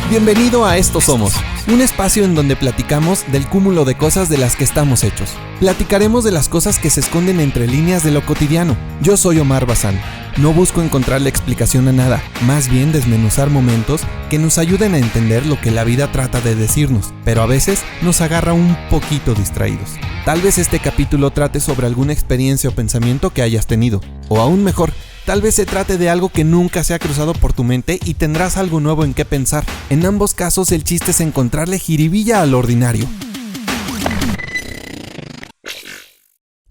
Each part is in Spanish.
Bienvenido a Esto Somos, un espacio en donde platicamos del cúmulo de cosas de las que estamos hechos. Platicaremos de las cosas que se esconden entre líneas de lo cotidiano. Yo soy Omar Bazán. No busco encontrarle explicación a nada, más bien desmenuzar momentos que nos ayuden a entender lo que la vida trata de decirnos, pero a veces nos agarra un poquito distraídos. Tal vez este capítulo trate sobre alguna experiencia o pensamiento que hayas tenido, o aún mejor, tal vez se trate de algo que nunca se ha cruzado por tu mente y tendrás algo nuevo en qué pensar. En ambos casos el chiste es encontrarle jiribilla al ordinario.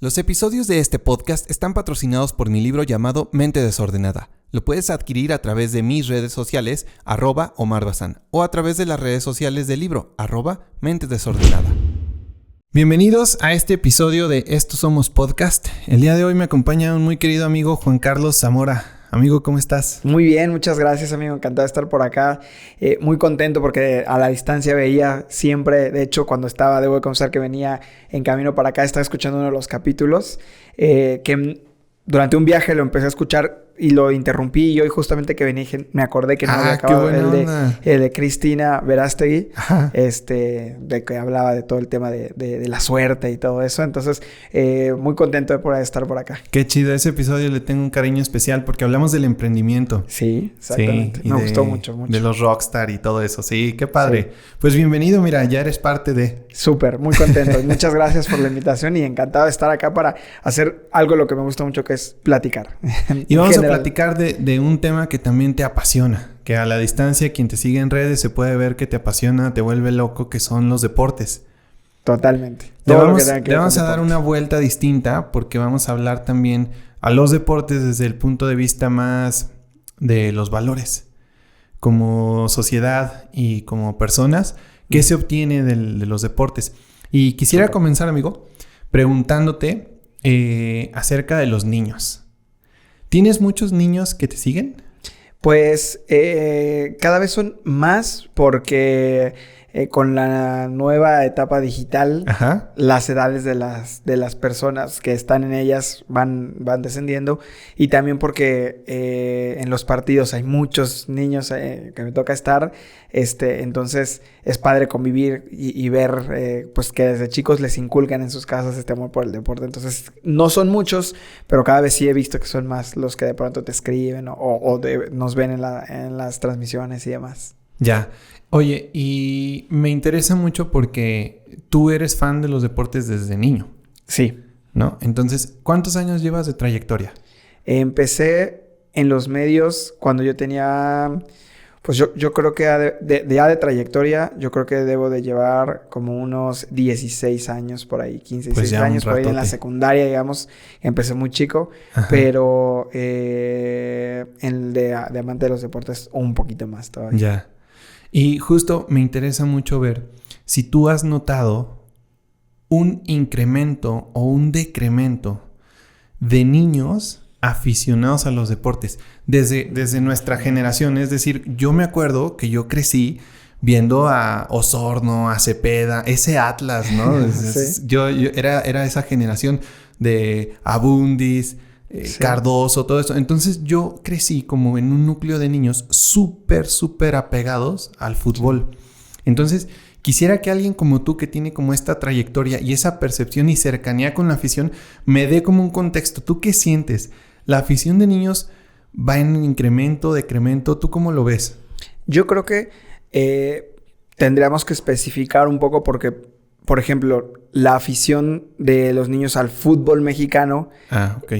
Los episodios de este podcast están patrocinados por mi libro llamado Mente Desordenada. Lo puedes adquirir a través de mis redes sociales, @Omar Bazán, o a través de las redes sociales del libro, @Mente Desordenada. Bienvenidos a este episodio de Esto Somos Podcast. El día de hoy me acompaña un muy querido amigo, Juan Carlos Zamora. Amigo, ¿cómo estás? Muy bien, muchas gracias, amigo. Encantado de estar por acá. Muy contento porque a la distancia veía siempre, de hecho, cuando debo de confesar que venía en camino para acá, estaba escuchando uno de los capítulos que durante un viaje lo empecé a escuchar y lo interrumpí, y hoy justamente que venía me acordé que no había acabado el de Cristina Verástegui, de que hablaba de todo el tema de la suerte y todo eso. Entonces, muy contento de poder estar por acá. Qué chido, ese episodio le tengo un cariño especial porque hablamos del emprendimiento. Sí, exactamente. Sí, me gustó mucho. De los rockstar y todo eso. Sí, qué padre. Sí. Pues bienvenido, mira, ya eres parte de... Súper, muy contento. Muchas gracias por la invitación y encantado de estar acá para hacer algo lo que me gusta mucho, que es platicar. Y vamos a platicar de un tema que también te apasiona, que a la distancia quien te sigue en redes se puede ver que te apasiona, te vuelve loco, que son los deportes. Totalmente. Le vamos a dar una vuelta distinta porque vamos a hablar también a los deportes desde el punto de vista más de los valores. Como sociedad y como personas, ¿qué se obtiene de los deportes? Y quisiera comenzar, amigo, preguntándote acerca de los niños. ¿Tienes muchos niños que te siguen? Pues cada vez son más porque con la nueva etapa digital, ajá, las edades de las personas que están en ellas van descendiendo, y también porque en los partidos hay muchos niños que me toca estar, entonces es padre convivir y ver pues que desde chicos les inculcan en sus casas este amor por el deporte. Entonces no son muchos, pero cada vez sí he visto que son más los que de pronto te escriben o nos ven en las transmisiones y demás. Ya. Oye, y me interesa mucho porque tú eres fan de los deportes desde niño. Sí. ¿No? Entonces, ¿cuántos años llevas de trayectoria? Empecé en los medios cuando yo tenía... Pues yo creo que de trayectoria, yo creo que debo de llevar como unos 16 años por ahí, 15, 16 pues años, por ahí en la secundaria, digamos. Empecé muy chico, ajá, pero en de amante de los deportes un poquito más todavía. Ya. Y justo me interesa mucho ver si tú has notado un incremento o un decremento de niños aficionados a los deportes desde nuestra generación. Es decir, yo me acuerdo que yo crecí viendo a Osorno, a Cepeda, ese Atlas, ¿no? Sí. Yo era esa generación de Abundis, sí, Cardoso, todo eso. Entonces yo crecí como en un núcleo de niños súper apegados al fútbol. Entonces quisiera que alguien como tú, que tiene como esta trayectoria y esa percepción y cercanía con la afición, me dé como un contexto. ¿Tú qué sientes? ¿La afición de niños va en incremento, decremento? ¿Tú cómo lo ves? Yo creo que tendríamos que especificar un poco porque, por ejemplo, la afición de los niños al fútbol mexicano... ok.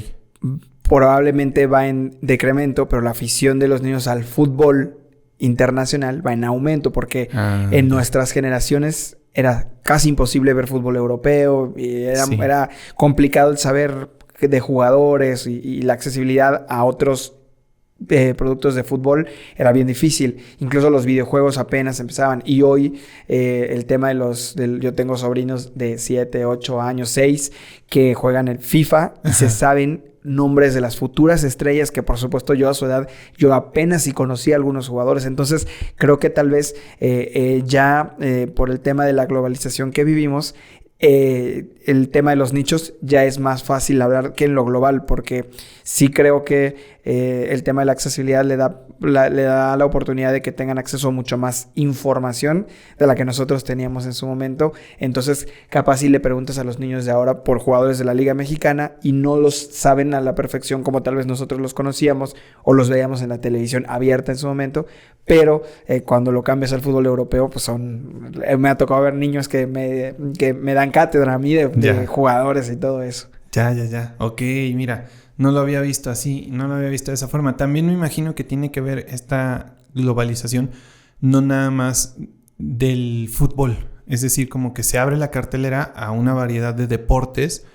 Probablemente va en decremento, pero la afición de los niños al fútbol internacional va en aumento, porque en nuestras generaciones era casi imposible ver fútbol europeo, y era complicado el saber de jugadores y la accesibilidad a otros productos de fútbol era bien difícil. Incluso los videojuegos apenas empezaban, y hoy el tema yo tengo sobrinos de 7, 8 años, 6 que juegan el FIFA y se saben nombres de las futuras estrellas que, por supuesto, yo a su edad, yo apenas si conocía a algunos jugadores. Entonces, creo que tal vez por el tema de la globalización que vivimos, el tema de los nichos ya es más fácil hablar que en lo global, porque sí creo que el tema de la accesibilidad le da la oportunidad de que tengan acceso a mucho más información de la que nosotros teníamos en su momento. Entonces, capaz si le preguntas a los niños de ahora por jugadores de la Liga Mexicana y no los saben a la perfección como tal vez nosotros los conocíamos o los veíamos en la televisión abierta en su momento, pero cuando lo cambias al fútbol europeo, pues me ha tocado ver niños que me dan cátedra a mí de jugadores y todo eso. Ya. Ok, mira, no lo había visto así, no lo había visto de esa forma. También me imagino que tiene que ver esta globalización no nada más del fútbol. Es decir, como que se abre la cartelera a una variedad de deportes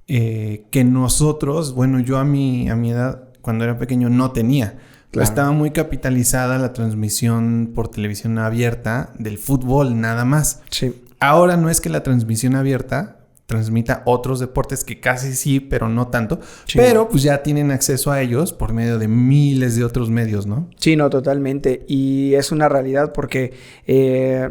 que nosotros, bueno, yo a mi edad, cuando era pequeño, no tenía. Claro. Estaba muy capitalizada la transmisión por televisión abierta del fútbol, nada más. Sí. Ahora no es que la transmisión abierta transmita otros deportes que casi sí, pero no tanto. Sí. Pero pues ya tienen acceso a ellos por medio de miles de otros medios, ¿no? Sí, no, totalmente. Y es una realidad porque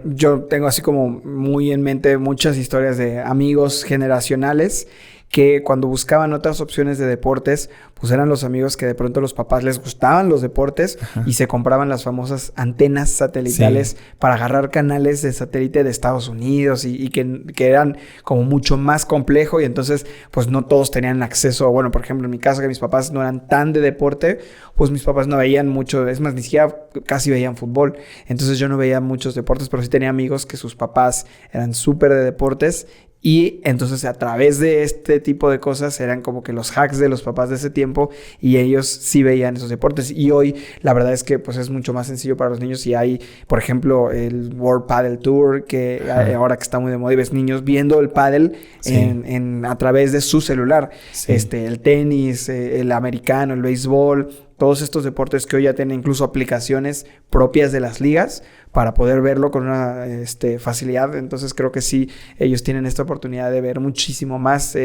yo tengo así como muy en mente muchas historias de amigos generacionales que cuando buscaban otras opciones de deportes, pues eran los amigos que de pronto los papás les gustaban los deportes. Ajá. Y se compraban las famosas antenas satelitales para agarrar canales de satélite de Estados Unidos y que eran como mucho más complejo y entonces pues no todos tenían acceso. Bueno, por ejemplo, en mi caso que mis papás no eran tan de deporte, pues mis papás no veían mucho, es más, ni siquiera casi veían fútbol. Entonces yo no veía muchos deportes, pero sí tenía amigos que sus papás eran súper de deportes. Y entonces a través de este tipo de cosas eran como que los hacks de los papás de ese tiempo y ellos sí veían esos deportes. Y hoy la verdad es que pues es mucho más sencillo para los niños y hay, por ejemplo, el World Padel Tour que ahora que está muy de moda y ves niños viendo el pádel a través de su celular. Sí. El tenis, el americano, el béisbol, todos estos deportes que hoy ya tienen incluso aplicaciones propias de las ligas para poder verlo con una facilidad. Entonces creo que sí, ellos tienen esta oportunidad de ver muchísimo más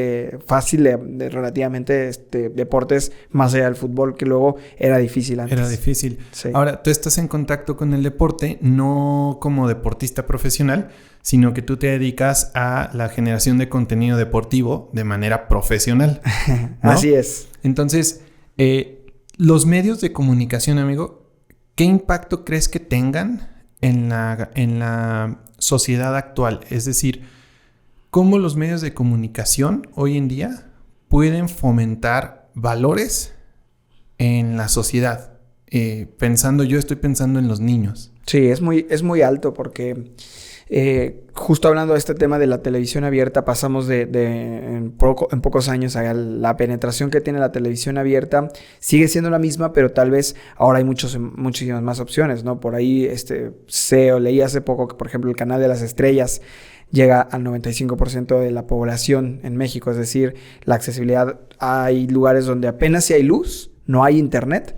fácil de relativamente deportes más allá del fútbol, que luego era difícil antes. Era difícil. Sí. Ahora, tú estás en contacto con el deporte no como deportista profesional, sino que tú te dedicas a la generación de contenido deportivo de manera profesional, ¿no? Así es. Entonces, los medios de comunicación, amigo, ¿qué impacto crees que tengan en la sociedad actual? Es decir, ¿cómo los medios de comunicación hoy en día pueden fomentar valores en la sociedad? Estoy pensando en los niños. Sí, es muy alto porque justo hablando de este tema de la televisión abierta, pasamos en pocos años a la penetración que tiene la televisión abierta. Sigue siendo la misma, pero tal vez ahora hay muchísimas más opciones, ¿no? Por ahí leí hace poco que, por ejemplo, el canal de las estrellas llega al 95% de la población en México. Es decir, la accesibilidad, hay lugares donde apenas si hay luz, no hay internet,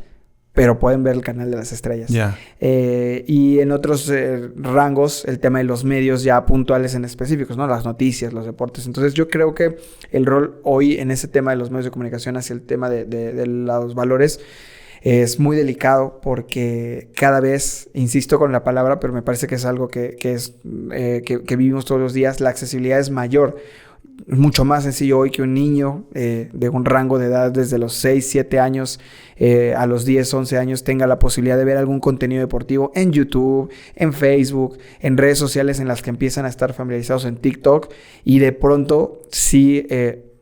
pero pueden ver el canal de las estrellas. Yeah. Y en otros rangos, el tema de los medios ya puntuales en específicos, ¿no? Las noticias, los deportes. Entonces yo creo que el rol hoy en ese tema de los medios de comunicación hacia el tema de los valores es muy delicado porque cada vez, insisto con la palabra, pero me parece que es algo que vivimos todos los días, la accesibilidad es mayor. Es mucho más sencillo hoy que un niño de un rango de edad desde los 6, 7 años a los 10, 11 años tenga la posibilidad de ver algún contenido deportivo en YouTube, en Facebook, en redes sociales en las que empiezan a estar familiarizados, en TikTok, y de pronto sí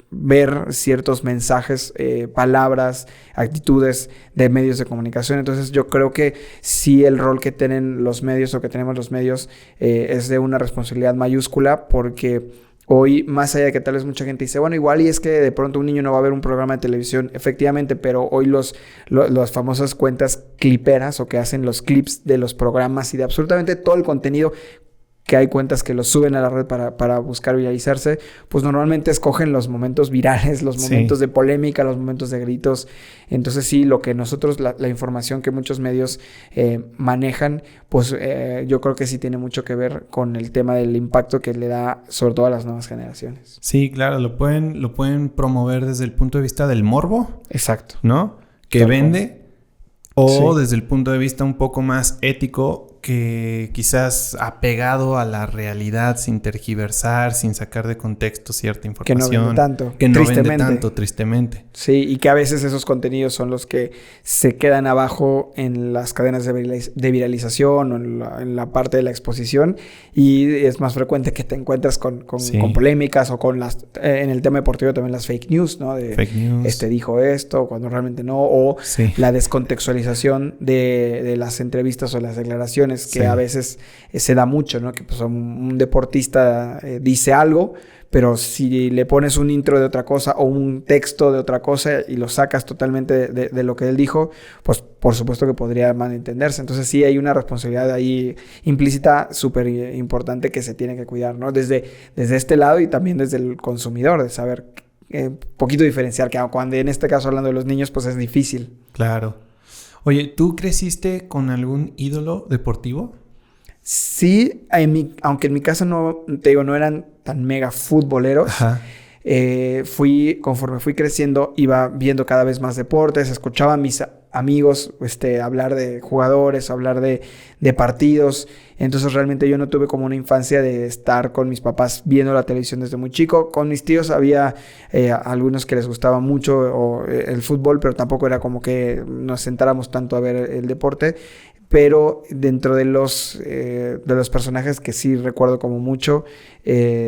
ver ciertos mensajes, palabras, actitudes de medios de comunicación. Entonces yo creo que sí el rol que tienen los medios o que tenemos los medios es de una responsabilidad mayúscula porque hoy, más allá de que tal vez mucha gente dice, bueno, igual y es que de pronto un niño no va a ver un programa de televisión, efectivamente, pero hoy las famosas cuentas cliperas o que hacen los clips de los programas y de absolutamente todo el contenido, que hay cuentas que los suben a la red para buscar viralizarse, pues normalmente escogen los momentos virales, los momentos de polémica, los momentos de gritos. Entonces sí, lo que nosotros, la información que muchos medios manejan, pues yo creo que sí tiene mucho que ver con el tema del impacto que le da sobre todo a las nuevas generaciones. Sí, claro, lo pueden promover desde el punto de vista del morbo. Exacto. ¿No? Que vende. O desde el punto de vista un poco más ético, que quizás apegado a la realidad, sin tergiversar, sin sacar de contexto cierta información. Que no vende tanto. Que no vende tanto, tristemente. Sí, y que a veces esos contenidos son los que se quedan abajo en las cadenas de viralización o en la parte de la exposición, y es más frecuente que te encuentras con polémicas o con las... en el tema deportivo también las fake news, ¿no? Fake news. Dijo esto cuando realmente no, o la descontextualización de las entrevistas o las declaraciones, que a veces se da mucho, ¿no? Que pues, un deportista dice algo, pero si le pones un intro de otra cosa o un texto de otra cosa y lo sacas totalmente de lo que él dijo, pues por supuesto que podría malentenderse. Entonces sí hay una responsabilidad ahí implícita súper importante que se tiene que cuidar, ¿no? Desde este lado y también desde el consumidor, de saber poquito diferenciar, que cuando en este caso hablando de los niños, pues es difícil. Claro. Oye, ¿tú creciste con algún ídolo deportivo? Sí, aunque en mi casa no eran tan mega futboleros. Ajá. Conforme fui creciendo, iba viendo cada vez más deportes, escuchaba a mis amigos hablar de jugadores, hablar de partidos. Entonces realmente yo no tuve como una infancia de estar con mis papás viendo la televisión desde muy chico. Con mis tíos había algunos que les gustaba mucho el fútbol, pero tampoco era como que nos sentáramos tanto a ver el deporte. Pero dentro de los personajes que sí recuerdo como mucho,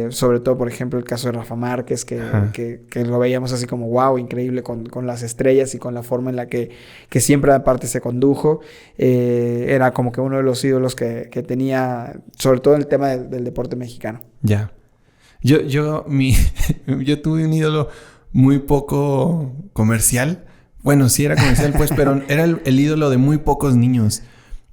sobre todo, por ejemplo, el caso de Rafa Márquez, que lo veíamos así como wow, increíble con las estrellas y con la forma en la que siempre aparte se condujo. Era como que uno de los ídolos que tenía, sobre todo en el tema del deporte mexicano. Ya. Yo tuve un ídolo muy poco comercial. Bueno, sí era comercial, pues, pero era el ídolo de muy pocos niños.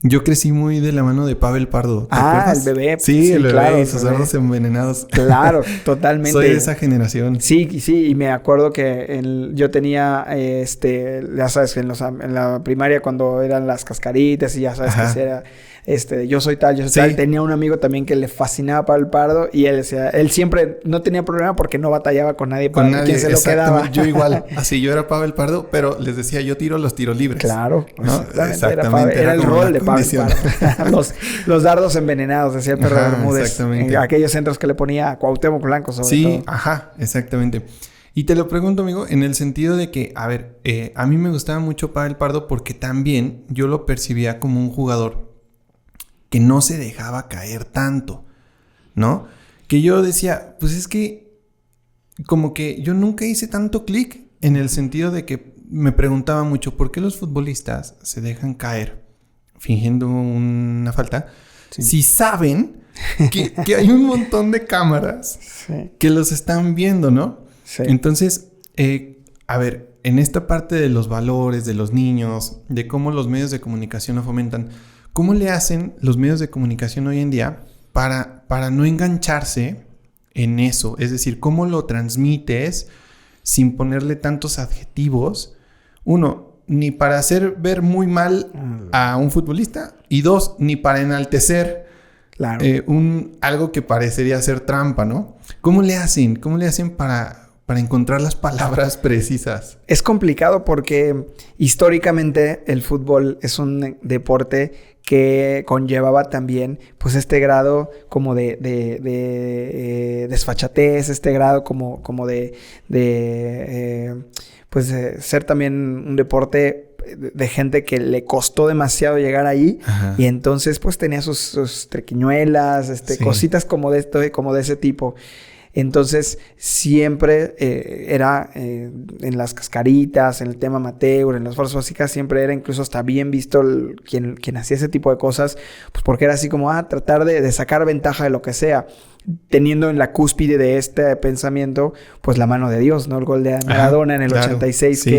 Yo crecí muy de la mano de Pavel Pardo. ¿Te acuerdas? El bebé. Sí, el bebé, claro, y sus dardos envenenados. Claro, totalmente. Soy de esa generación. Sí, y me acuerdo que yo tenía, ya sabes, en la primaria cuando eran las cascaritas y ya sabes que era, yo soy tal, tenía un amigo también que le fascinaba Pavel Pardo y él siempre no tenía problema porque no batallaba con nadie para quien se lo quedaba. Yo igual, así yo era Pavel Pardo, pero les decía, yo tiro los tiros libres. Claro, ¿no? Exactamente. Era el rol de Pavel Pardo. los dardos envenenados, decía el perro Bermúdez. Exactamente. Aquellos centros que le ponía a Cuauhtémoc Blanco sobre todo. Sí, exactamente. Y te lo pregunto, amigo, en el sentido de que, a ver, a mí me gustaba mucho Pavel Pardo porque también yo lo percibía como un jugador que no se dejaba caer tanto, ¿no? Que yo decía, pues es que como que yo nunca hice tanto clic en el sentido de que me preguntaba mucho, ¿por qué los futbolistas se dejan caer fingiendo una falta? Sí. Si saben que hay un montón de cámaras que los están viendo, ¿no? Sí. Entonces, a ver, en esta parte de los valores de los niños, de cómo los medios de comunicación lo fomentan, ¿cómo le hacen los medios de comunicación hoy en día para no engancharse en eso? Es decir, ¿cómo lo transmites sin ponerle tantos adjetivos? Uno, ni para hacer ver muy mal a un futbolista. Y dos, ni para enaltecer algo que parecería ser trampa, ¿no? ¿Cómo le hacen? ¿Cómo le hacen para encontrar las palabras precisas? Es complicado porque históricamente el fútbol es un deporte que conllevaba también pues este grado como de desfachatez, este grado como de ser también un deporte de gente que le costó demasiado llegar ahí. Ajá. Y entonces pues tenía sus triquiñuelas, cositas como de ese tipo. Entonces, siempre era en las cascaritas, en el tema amateur, en las fuerzas básicas, siempre era incluso hasta bien visto quien hacía ese tipo de cosas, pues porque era así como, tratar de sacar ventaja de lo que sea, teniendo en la cúspide de este pensamiento, pues la mano de Dios, ¿no? El gol de Maradona en el 86, sí.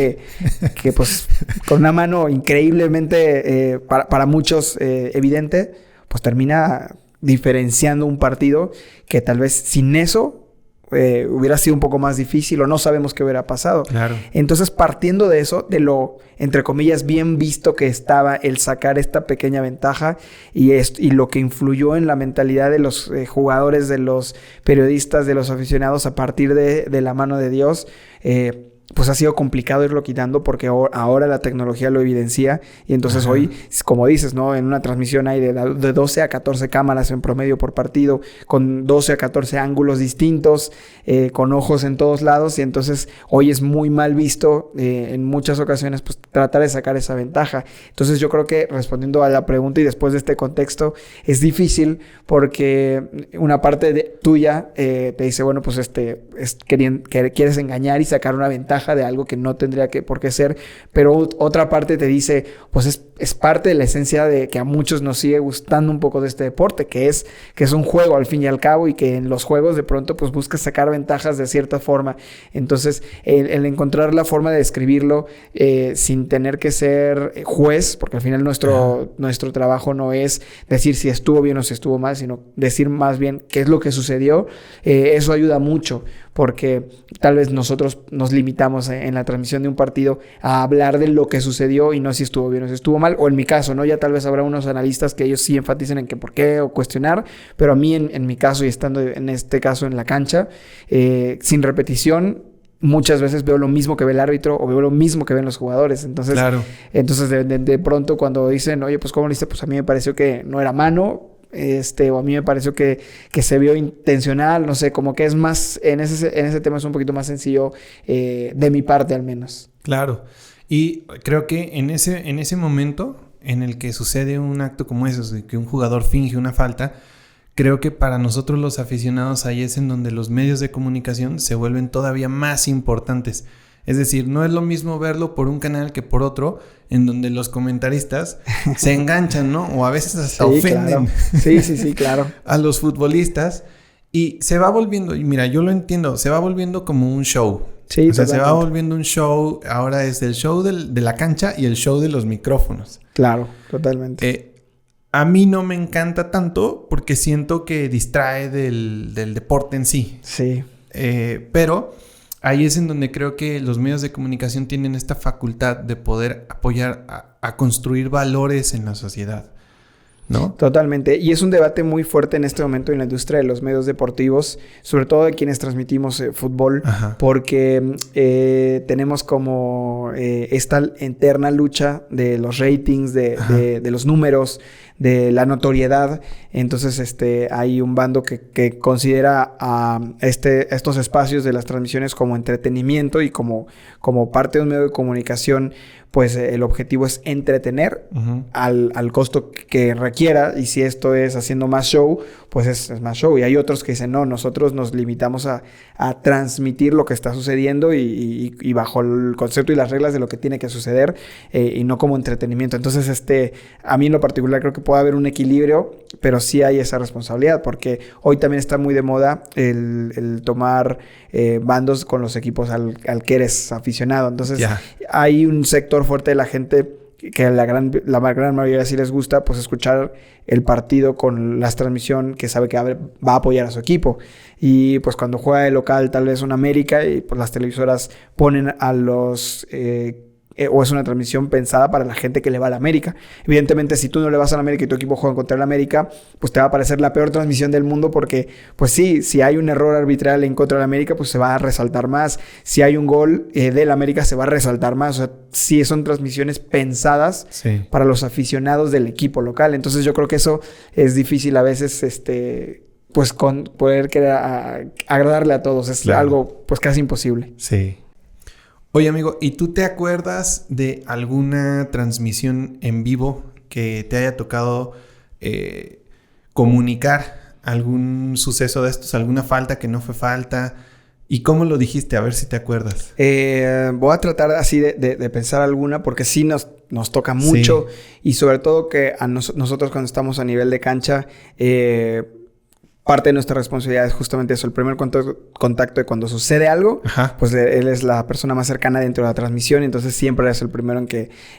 que pues con una mano increíblemente, para muchos evidente, pues termina diferenciando un partido que tal vez sin eso hubiera sido un poco más difícil o no sabemos qué hubiera pasado. Claro. Entonces, partiendo de eso, de lo, entre comillas, bien visto que estaba el sacar esta pequeña ventaja y lo que influyó en la mentalidad de los jugadores, de los periodistas, de los aficionados a partir de la mano de Dios, pues ha sido complicado irlo quitando porque ahora la tecnología lo evidencia y entonces hoy, como dices, ¿no? En una transmisión hay de 12 a 14 cámaras en promedio por partido, con 12 a 14 ángulos distintos, con ojos en todos lados y entonces hoy es muy mal visto en muchas ocasiones pues tratar de sacar esa ventaja. Entonces yo creo que respondiendo a la pregunta y después de este contexto es difícil porque una parte tuya te dice, bueno, pues quieres engañar y sacar una ventaja de algo que no tendría por qué ser, pero otra parte te dice, pues es parte de la esencia de que a muchos nos sigue gustando un poco de este deporte, que es un juego al fin y al cabo y que en los juegos de pronto pues buscas sacar ventajas de cierta forma. Entonces el encontrar la forma de describirlo sin tener que ser juez, porque al final nuestro trabajo no es decir si estuvo bien o si estuvo mal, sino decir más bien qué es lo que sucedió. Eso ayuda mucho porque tal vez nosotros nos limitamos en la transmisión de un partido a hablar de lo que sucedió y no si estuvo bien o si estuvo mal, o en mi caso, ¿no? Ya tal vez habrá unos analistas que ellos sí enfaticen en que por qué o cuestionar, pero a mí en mi caso y estando en este caso en la cancha, sin repetición, muchas veces veo lo mismo que ve el árbitro o veo lo mismo que ven los jugadores. Entonces, de pronto cuando dicen, oye, pues ¿cómo lo hice? Pues a mí me pareció que no era mano, o a mí me pareció que se vio intencional, no sé, como que es más, en ese tema es un poquito más sencillo de mi parte al menos. Claro, y creo que en ese momento en el que sucede un acto como ese, que un jugador finge una falta, creo que para nosotros los aficionados ahí es en donde los medios de comunicación se vuelven todavía más importantes. Es decir, no es lo mismo verlo por un canal que por otro, en donde los comentaristas se enganchan, ¿no? O a veces hasta ofenden. Claro. Sí, claro. A los futbolistas. Y se va volviendo, y mira, yo lo entiendo, se va volviendo como un show. Sí, o sea, se va volviendo un show. Ahora es el show de la cancha y el show de los micrófonos. Claro, totalmente. A mí no me encanta tanto porque siento que distrae del deporte en sí. Sí. Pero ahí es en donde creo que los medios de comunicación tienen esta facultad de poder apoyar a construir valores en la sociedad, ¿no? Totalmente. Y es un debate muy fuerte en este momento en la industria de los medios deportivos, sobre todo de quienes transmitimos fútbol, porque tenemos como esta eterna lucha de los ratings, de los números, de la notoriedad. Entonces hay un bando que considera a estos espacios de las transmisiones como entretenimiento y como parte de un medio de comunicación. Pues el objetivo es entretener al costo que requiera, y si esto es haciendo más show, pues es más show. Y hay otros que dicen, no, nosotros nos limitamos a transmitir lo que está sucediendo y bajo el concepto y las reglas de lo que tiene que suceder, y no como entretenimiento. Entonces, a mí en lo particular creo que puede haber un equilibrio, pero sí hay esa responsabilidad, porque hoy también está muy de moda el tomar bandos con los equipos al que eres aficionado. Entonces, hay un sector fuerte de la gente que a la gran mayoría sí les gusta pues escuchar el partido con la transmisión, que sabe que va a apoyar a su equipo, y pues cuando juega de local tal vez un América y pues las televisoras ponen a los o es una transmisión pensada para la gente que le va a la América. Evidentemente, si tú no le vas a la América y tu equipo juega contra el América, pues te va a parecer la peor transmisión del mundo, porque, pues sí, si hay un error arbitral en contra del América, pues se va a resaltar más. Si hay un gol del América, se va a resaltar más. O sea, sí son transmisiones pensadas para los aficionados del equipo local. Entonces, yo creo que eso es difícil a veces, pues con poder querer agradarle a todos. Es algo, pues casi imposible. Sí. Oye, amigo, ¿y tú te acuerdas de alguna transmisión en vivo que te haya tocado comunicar algún suceso de estos, alguna falta que no fue falta? ¿Y cómo lo dijiste? A ver si te acuerdas. Voy a tratar así de pensar alguna, porque sí nos toca mucho. Y sobre todo que a nosotros cuando estamos a nivel de cancha, parte de nuestra responsabilidad es justamente eso, el primer contacto de cuando sucede algo, pues él es la persona más cercana dentro de la transmisión, entonces siempre es el primero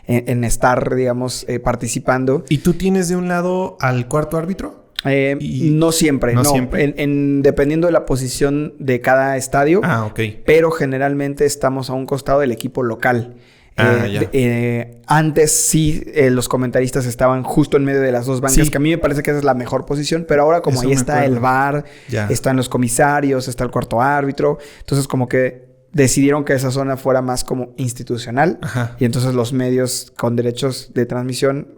en estar, digamos, participando. ¿Y tú tienes de un lado al cuarto árbitro? No siempre, no. Siempre. Dependiendo de la posición de cada estadio. Ok. Pero generalmente estamos a un costado del equipo local. Antes sí, los comentaristas estaban justo en medio de las dos bancas, que a mí me parece que esa es la mejor posición, pero ahora como ahí está el VAR, están los comisarios, está el cuarto árbitro, entonces como que decidieron que esa zona fuera más como institucional. Ajá. Y entonces los medios con derechos de transmisión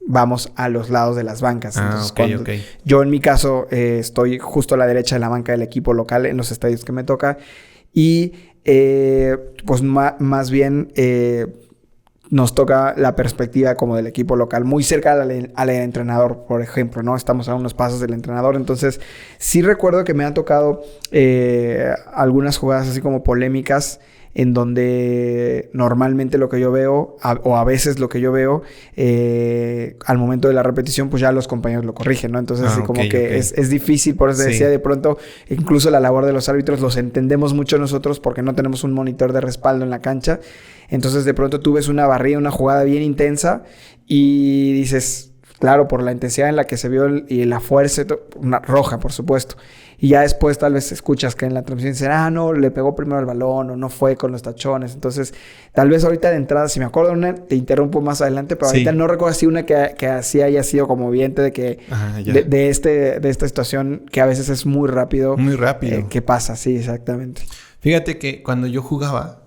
vamos a los lados de las bancas. Entonces, ok. Yo en mi caso estoy justo a la derecha de la banca del equipo local en los estadios que me toca. Y pues más bien nos toca la perspectiva como del equipo local, muy cerca al entrenador, por ejemplo, ¿no? Estamos a unos pasos del entrenador. Entonces, sí recuerdo que me han tocado algunas jugadas así como polémicas en donde normalmente lo que yo veo, o a veces lo que yo veo, al momento de la repetición, pues ya los compañeros lo corrigen, ¿no? Entonces, es difícil, por eso decía, de pronto, incluso la labor de los árbitros los entendemos mucho nosotros porque no tenemos un monitor de respaldo en la cancha. Entonces, de pronto tú ves una barrida, una jugada bien intensa y dices, claro, por la intensidad en la que se vio y la fuerza, una roja, por supuesto. Y ya después tal vez escuchas que en la transmisión dicen, no, le pegó primero el balón o no fue con los tachones. Entonces, tal vez ahorita de entrada, si me acuerdo de una, te interrumpo más adelante, pero ahorita no recuerdo si una que así haya sido como viente de que de esta situación que a veces es muy rápido. Muy rápido. ¿Qué pasa? Sí, exactamente. Fíjate que cuando yo jugaba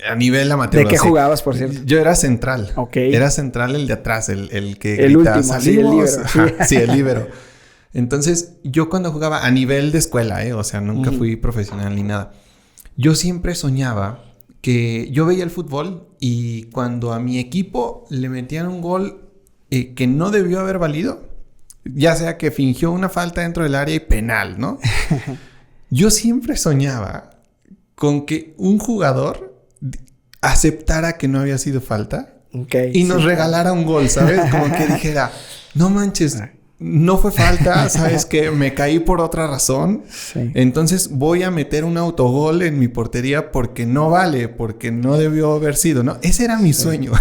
a nivel amateur. ¿De qué jugabas, por cierto? Yo era central. Ok. Era central el de atrás, el que el grita, último, sí, el líbero. Sí, el líbero. Entonces, yo cuando jugaba a nivel de escuela, o sea, nunca fui profesional ni nada. Yo siempre soñaba que yo veía el fútbol y cuando a mi equipo le metían un gol que no debió haber valido, ya sea que fingió una falta dentro del área y penal, ¿no? Yo siempre soñaba con que un jugador aceptara que no había sido falta y nos regalara un gol, ¿sabes? Como que dijera, no manches, no fue falta, ¿sabes qué? Me caí por otra razón. Sí. Entonces voy a meter un autogol en mi portería porque no vale, porque no debió haber sido, ¿no? Ese era mi sueño.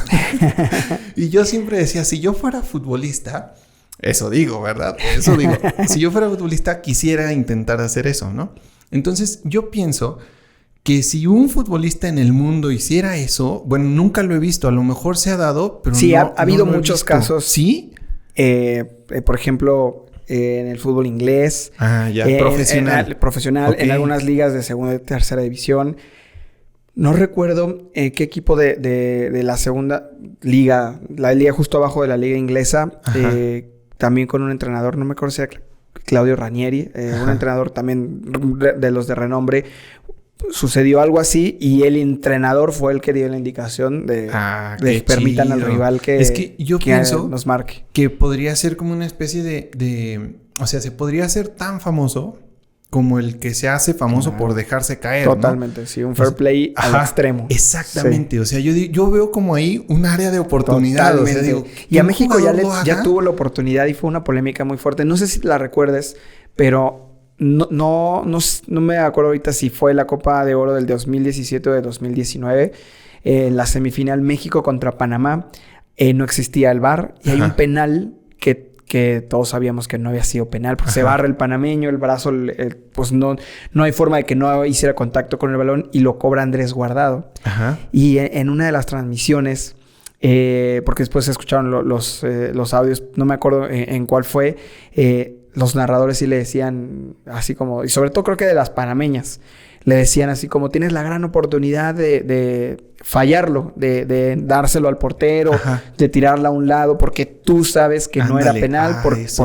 Y yo siempre decía, si yo fuera futbolista, eso digo, ¿verdad? Eso digo. Si yo fuera futbolista, quisiera intentar hacer eso, ¿no? Entonces yo pienso que si un futbolista en el mundo hiciera eso, bueno, nunca lo he visto, a lo mejor se ha dado, pero sí, no, ha habido muchos casos. ¿Sí? Por ejemplo, en el fútbol inglés. Profesional. Profesional, en algunas ligas de segunda y tercera división. No recuerdo qué equipo de la segunda liga, la liga justo abajo de la liga inglesa, también con un entrenador, no me acuerdo si era Claudio Ranieri, un entrenador también de los de renombre. Sucedió algo así y el entrenador fue el que dio la indicación de que permitan al rival que yo pienso nos marque. Que podría ser como una especie de... O sea, se podría ser tan famoso como el que se hace famoso por dejarse caer, totalmente, ¿no? Sí. Un fair play al extremo. Exactamente. Sí. O sea, yo veo como ahí un área de oportunidad. Totalmente. O sea, digo, y a México ya tuvo la oportunidad y fue una polémica muy fuerte. No sé si la recuerdes, pero... No me acuerdo ahorita si fue la Copa de Oro del 2017 o de 2019. La semifinal México contra Panamá. No existía el VAR. Y hay un penal que todos sabíamos que no había sido penal. Porque se barra el panameño, el brazo, pues no hay forma de que no hiciera contacto con el balón. Y lo cobra Andrés Guardado. Y en una de las transmisiones... porque después se escucharon los audios. No me acuerdo en cuál fue... los narradores sí le decían así como... Y sobre todo creo que de las panameñas. Le decían así como... Tienes la gran oportunidad de fallarlo. De dárselo al portero. De tirarla a un lado. Porque tú sabes que no era penal.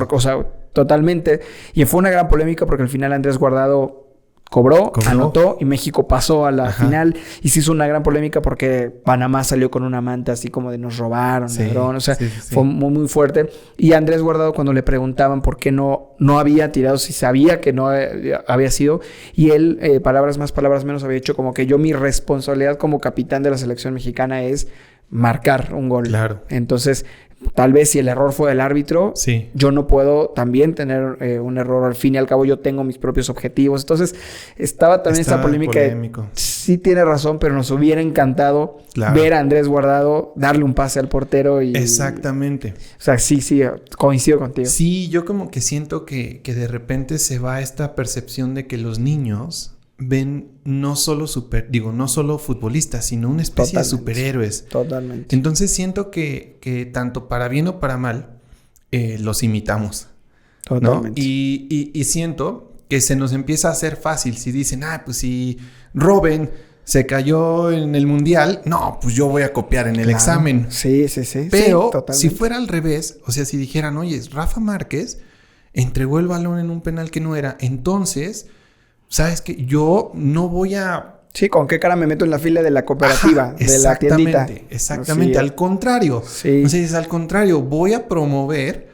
O sea, totalmente. Y fue una gran polémica porque al final Andrés Guardado... Cobró, anotó y México pasó a la final. Y se hizo una gran polémica porque Panamá salió con una manta así como de nos robaron, ladrón. O sea, fue muy, muy fuerte. Y Andrés Guardado cuando le preguntaban por qué no había tirado, si sabía que no había sido. Y él, palabras más, palabras menos, había dicho como que yo mi responsabilidad como capitán de la selección mexicana es marcar un gol. Claro. Entonces... Tal vez si el error fue del árbitro, yo no puedo también tener un error. Al fin y al cabo yo tengo mis propios objetivos. Entonces estaba también esta polémica. Sí tiene razón, pero nos hubiera encantado ver a Andrés Guardado darle un pase al portero. Exactamente. O sea, sí, coincido contigo. Sí, yo como que siento que de repente se va esta percepción de que los niños... ven no solo futbolistas, sino una especie de superhéroes. Totalmente. Entonces siento que tanto para bien o para mal los imitamos. Totalmente. ¿No? Y siento que se nos empieza a hacer fácil. Si dicen, pues si Robben se cayó en el mundial, no, pues yo voy a copiar en el examen. Sí. Pero sí, si fuera al revés, o sea, si dijeran, oye, Rafa Márquez entregó el balón en un penal que no era, entonces, ¿sabes qué? Yo no voy a... Sí, ¿con qué cara me meto en la fila de la cooperativa, de la tiendita? Exactamente, al contrario. Sí. O sea, es al contrario, voy a promover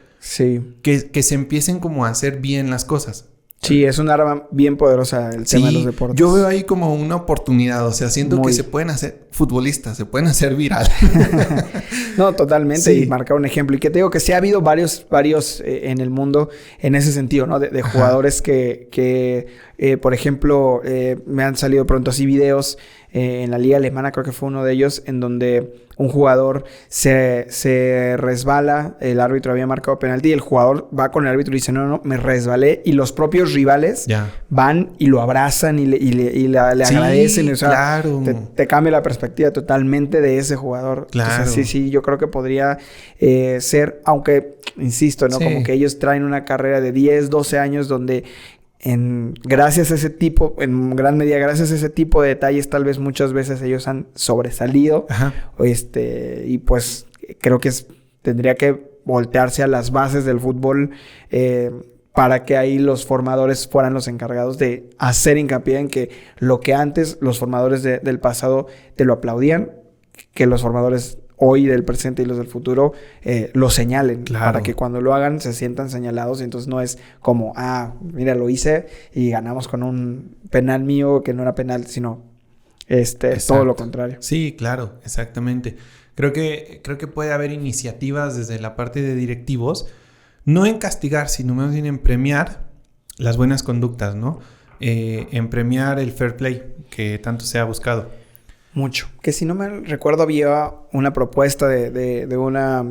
que se empiecen como a hacer bien las cosas. Sí, es un arma bien poderosa el tema de los deportes. Yo veo ahí como una oportunidad, o sea, siento que se pueden hacer futbolistas, se pueden hacer viral. No, totalmente, y marcar un ejemplo. Y que te digo que sí ha habido varios en el mundo en ese sentido, ¿no? De jugadores que por ejemplo, me han salido pronto así videos en la liga alemana, creo que fue uno de ellos, en donde un jugador se resbala, el árbitro había marcado penalti y el jugador va con el árbitro y dice, no, me resbalé, y los propios rivales van y lo abrazan y le agradecen. O sea, claro. te cambia la perspectiva totalmente de ese jugador. Claro. Entonces, sí, yo creo que podría ser, aunque, insisto, ¿no? Como que ellos traen una carrera de 10, 12 años donde... gracias a ese tipo, en gran medida gracias a ese tipo de detalles, tal vez muchas veces ellos han sobresalido. Y pues creo que tendría que voltearse a las bases del fútbol para que ahí los formadores fueran los encargados de hacer hincapié en que lo que antes los formadores del pasado te lo aplaudían, que los formadores hoy del presente y los del futuro lo señalen, para que cuando lo hagan se sientan señalados, y entonces no es como, mira, lo hice y ganamos con un penal mío que no era penal, sino todo lo contrario. Sí, claro, exactamente. Creo que puede haber iniciativas desde la parte de directivos, no en castigar, sino más bien en premiar las buenas conductas, ¿no? En premiar el fair play que tanto se ha buscado. Mucho. Que si no me recuerdo había una propuesta de una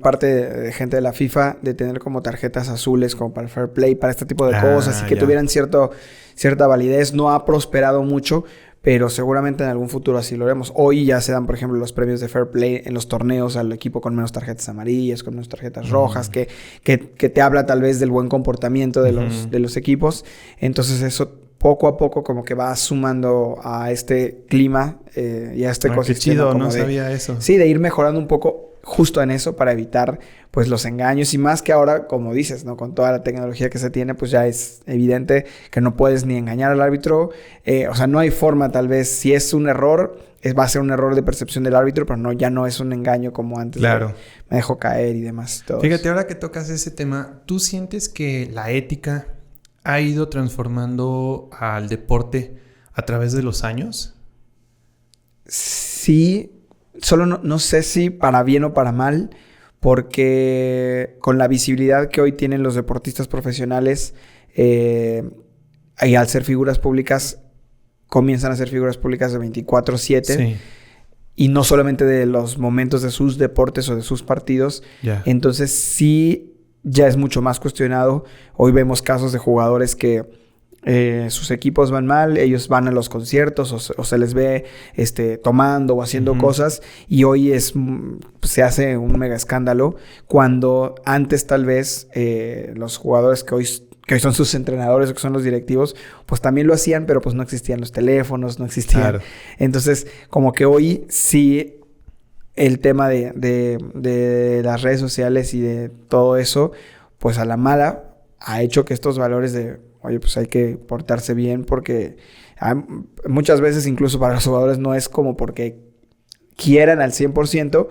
parte de gente de la FIFA de tener como tarjetas azules como para el fair play, para este tipo de cosas y que tuvieran cierta validez. No ha prosperado mucho, pero seguramente en algún futuro así lo haremos. Hoy ya se dan, por ejemplo, los premios de fair play en los torneos al equipo con menos tarjetas amarillas, con menos tarjetas rojas, que te habla tal vez del buen comportamiento de los equipos. Entonces eso poco a poco como que va sumando a este clima y a este ecosistema. Qué chido, no sabía eso. Sí, de ir mejorando un poco justo en eso para evitar pues los engaños, y más que ahora, como dices, ¿no? Con toda la tecnología que se tiene, pues ya es evidente que no puedes ni engañar al árbitro. O sea, no hay forma, tal vez, si es un error, va a ser un error de percepción del árbitro, pero ya no es un engaño como antes. Claro. Me dejó caer y demás. Fíjate, ahora que tocas ese tema, ¿tú sientes que la ética ha ido transformando al deporte a través de los años? Sí, solo no sé si para bien o para mal, porque con la visibilidad que hoy tienen los deportistas profesionales y al ser figuras públicas, comienzan a ser figuras públicas de 24/7. Sí. Y no solamente de los momentos de sus deportes o de sus partidos. Entonces sí, ya es mucho más cuestionado. Hoy vemos casos de jugadores que sus equipos van mal, ellos van a los conciertos o se les ve tomando o haciendo cosas, y hoy se hace un mega escándalo, cuando antes tal vez los jugadores que hoy son sus entrenadores o que son los directivos, pues también lo hacían, pero pues no existían los teléfonos, no existían. Claro. Entonces, como que hoy sí el tema de las redes sociales y de todo eso, pues a la mala ha hecho que estos valores de, oye, pues hay que portarse bien, porque muchas veces incluso para los jugadores no es como porque quieran al 100%,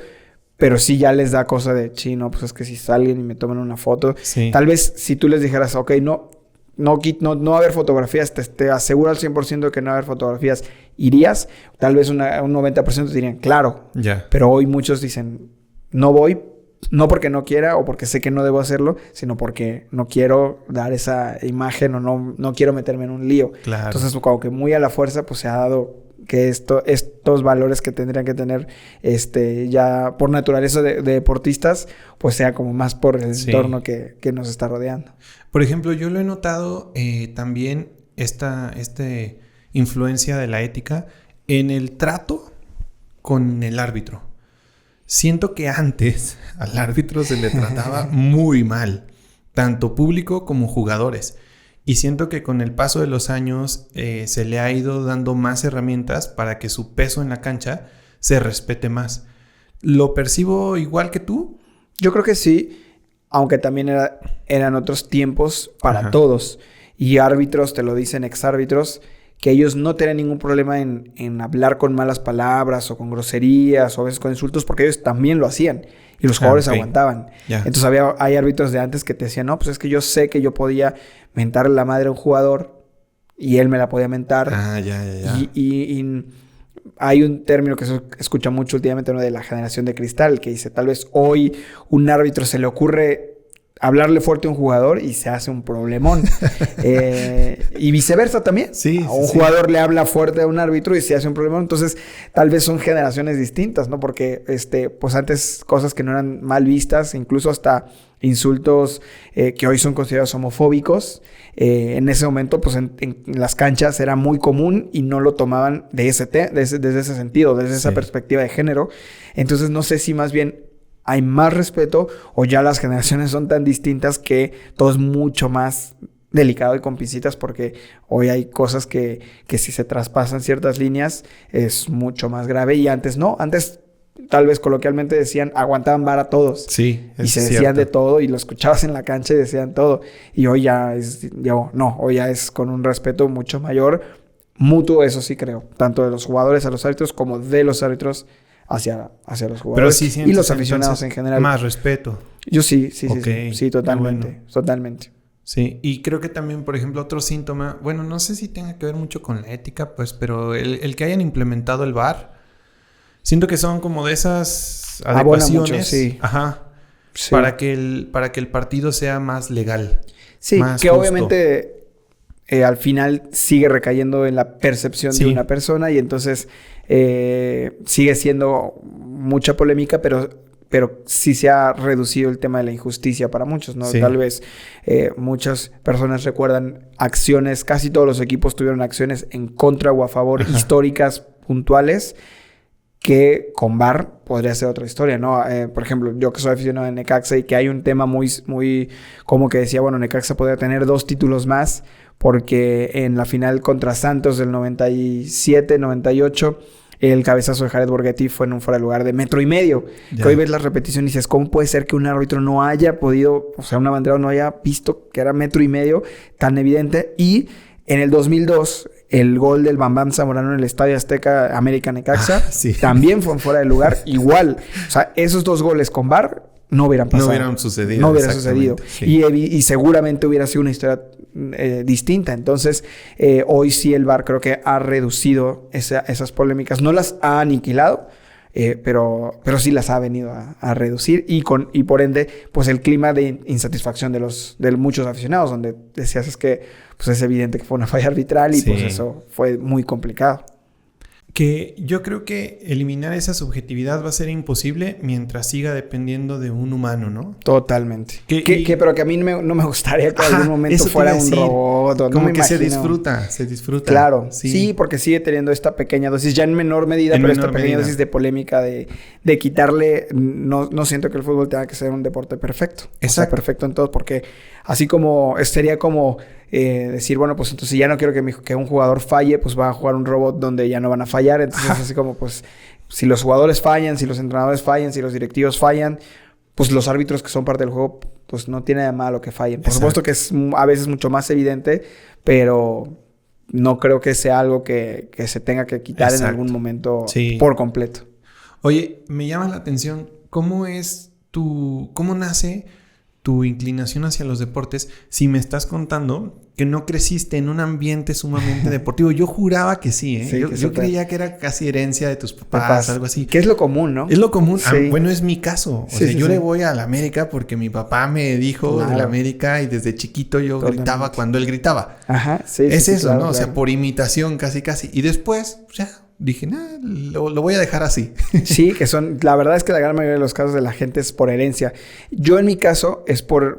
pero sí ya les da cosa de, no, pues es que si salen y me toman una foto, tal vez si tú les dijeras, ok, no va a haber fotografías, te aseguro al 100% que no va a haber fotografías, ¿irías? Tal vez un 90% te dirían, claro. Pero hoy muchos dicen, no voy, no porque no quiera o porque sé que no debo hacerlo, sino porque no quiero dar esa imagen o no quiero meterme en un lío. Claro. Entonces, como que muy a la fuerza, pues se ha dado que estos valores que tendrían que tener ya por naturaleza de deportistas, pues sea como más por el entorno que nos está rodeando. Por ejemplo, yo lo he notado también esta influencia de la ética en el trato con el árbitro. Siento que antes al árbitro se le trataba muy mal, tanto público como jugadores. Y siento que con el paso de los años se le ha ido dando más herramientas para que su peso en la cancha se respete más. ¿Lo percibo igual que tú? Yo creo que sí, aunque también eran otros tiempos para todos. Y árbitros, te lo dicen exárbitros, que ellos no tenían ningún problema en hablar con malas palabras o con groserías o a veces con insultos, porque ellos también lo hacían y los jugadores aguantaban. Entonces hay árbitros de antes que te decían, no, pues es que yo sé que yo podía mentarle la madre a un jugador y él me la podía mentar. Y hay un término que se escucha mucho últimamente, ¿no? De la generación de cristal, que dice, tal vez hoy un árbitro se le ocurre hablarle fuerte a un jugador y se hace un problemón. Y viceversa también. A un jugador le habla fuerte a un árbitro y se hace un problemón. Entonces, tal vez son generaciones distintas, ¿no? Porque, pues antes cosas que no eran mal vistas, incluso hasta insultos que hoy son considerados homofóbicos, en ese momento, pues en las canchas era muy común y no lo tomaban desde ese sentido, desde esa perspectiva de género. Entonces, no sé si más bien hay más respeto o ya las generaciones son tan distintas que todo es mucho más delicado y con pincitas, porque hoy hay cosas que si se traspasan ciertas líneas es mucho más grave y antes no. Antes tal vez coloquialmente decían, aguantaban vara a todos. Sí, y se decían de todo y lo escuchabas en la cancha y decían todo. Y hoy ya hoy ya es con un respeto mucho mayor, mutuo, eso sí creo, tanto de los jugadores a los árbitros como de los árbitros hacia los jugadores y los aficionados en general. Más respeto. Yo sí, totalmente, totalmente. Sí, y creo que también, por ejemplo, otro síntoma, bueno, no sé si tenga que ver mucho con la ética, pues, pero el que hayan implementado el VAR, siento que son como de esas adecuaciones, para que el partido sea más legal. Sí, más que justo. Obviamente al final sigue recayendo en la percepción de una persona y entonces sigue siendo mucha polémica, pero sí se ha reducido el tema de la injusticia para muchos, ¿no? Tal vez muchas personas recuerdan acciones, casi todos los equipos tuvieron acciones en contra o a favor históricas, puntuales, que con VAR podría ser otra historia, ¿no? Por ejemplo, yo que soy aficionado de Necaxa y que hay un tema muy como que decía, bueno, Necaxa podría tener 2 títulos más porque en la final contra Santos del 97-98 el cabezazo de Jared Borghetti fue en un fuera de lugar de 1.5 metros. Que hoy ves la repetición y dices, ¿cómo puede ser que un árbitro no haya podido, o sea, un abanderado no haya visto que era 1.5 metros tan evidente? Y en el 2002, el gol del Bam Bam Zamorano en el Estadio Azteca América Necaxa también fue en fuera de lugar, igual. O sea, esos 2 goles con VAR no hubieran pasado. No hubieran sucedido. No hubieran sucedido. Sí. Y seguramente hubiera sido una historia distinta. Entonces, hoy sí el VAR creo que ha reducido esas polémicas. No las ha aniquilado, pero sí las ha venido a reducir. Y por ende, pues el clima de insatisfacción de muchos aficionados, donde decías es que pues es evidente que fue una falla arbitral y pues eso fue muy complicado. Que yo creo que eliminar esa subjetividad va a ser imposible mientras siga dependiendo de un humano, ¿no? Totalmente. Pero que a mí no me gustaría que en algún momento fuera un robot. Como que se disfruta. Claro. Sí, porque sigue teniendo esta pequeña dosis, ya en menor medida, pero esta pequeña dosis de polémica de quitarle... No siento que el fútbol tenga que ser un deporte perfecto. Exacto. O sea, perfecto en todo, porque así como... Sería como... decir, bueno, pues entonces ya no quiero que un jugador falle, pues va a jugar un robot donde ya no van a fallar. Entonces así como pues si los jugadores fallan, si los entrenadores fallan, si los directivos fallan, pues los árbitros que son parte del juego pues no tiene de malo que fallen. Por supuesto que es a veces mucho más evidente, pero no creo que sea algo que se tenga que quitar en algún momento por completo. Oye, me llama la atención cómo nace tu inclinación hacia los deportes, si me estás contando que no creciste en un ambiente sumamente deportivo. Yo juraba que sí, ¿eh? Sí, yo creía que era casi herencia de tus papás, algo así. Que es lo común, ¿no? Es lo común. Bueno, es mi caso. O sea, yo le voy a la América porque mi papá me dijo de la América y desde chiquito yo gritaba cuando él gritaba. Ajá, es eso, claro, ¿no? Claro. O sea, por imitación casi. Y después, ya... Dije, lo voy a dejar así. Sí, la verdad es que la gran mayoría de los casos de la gente es por herencia. Yo en mi caso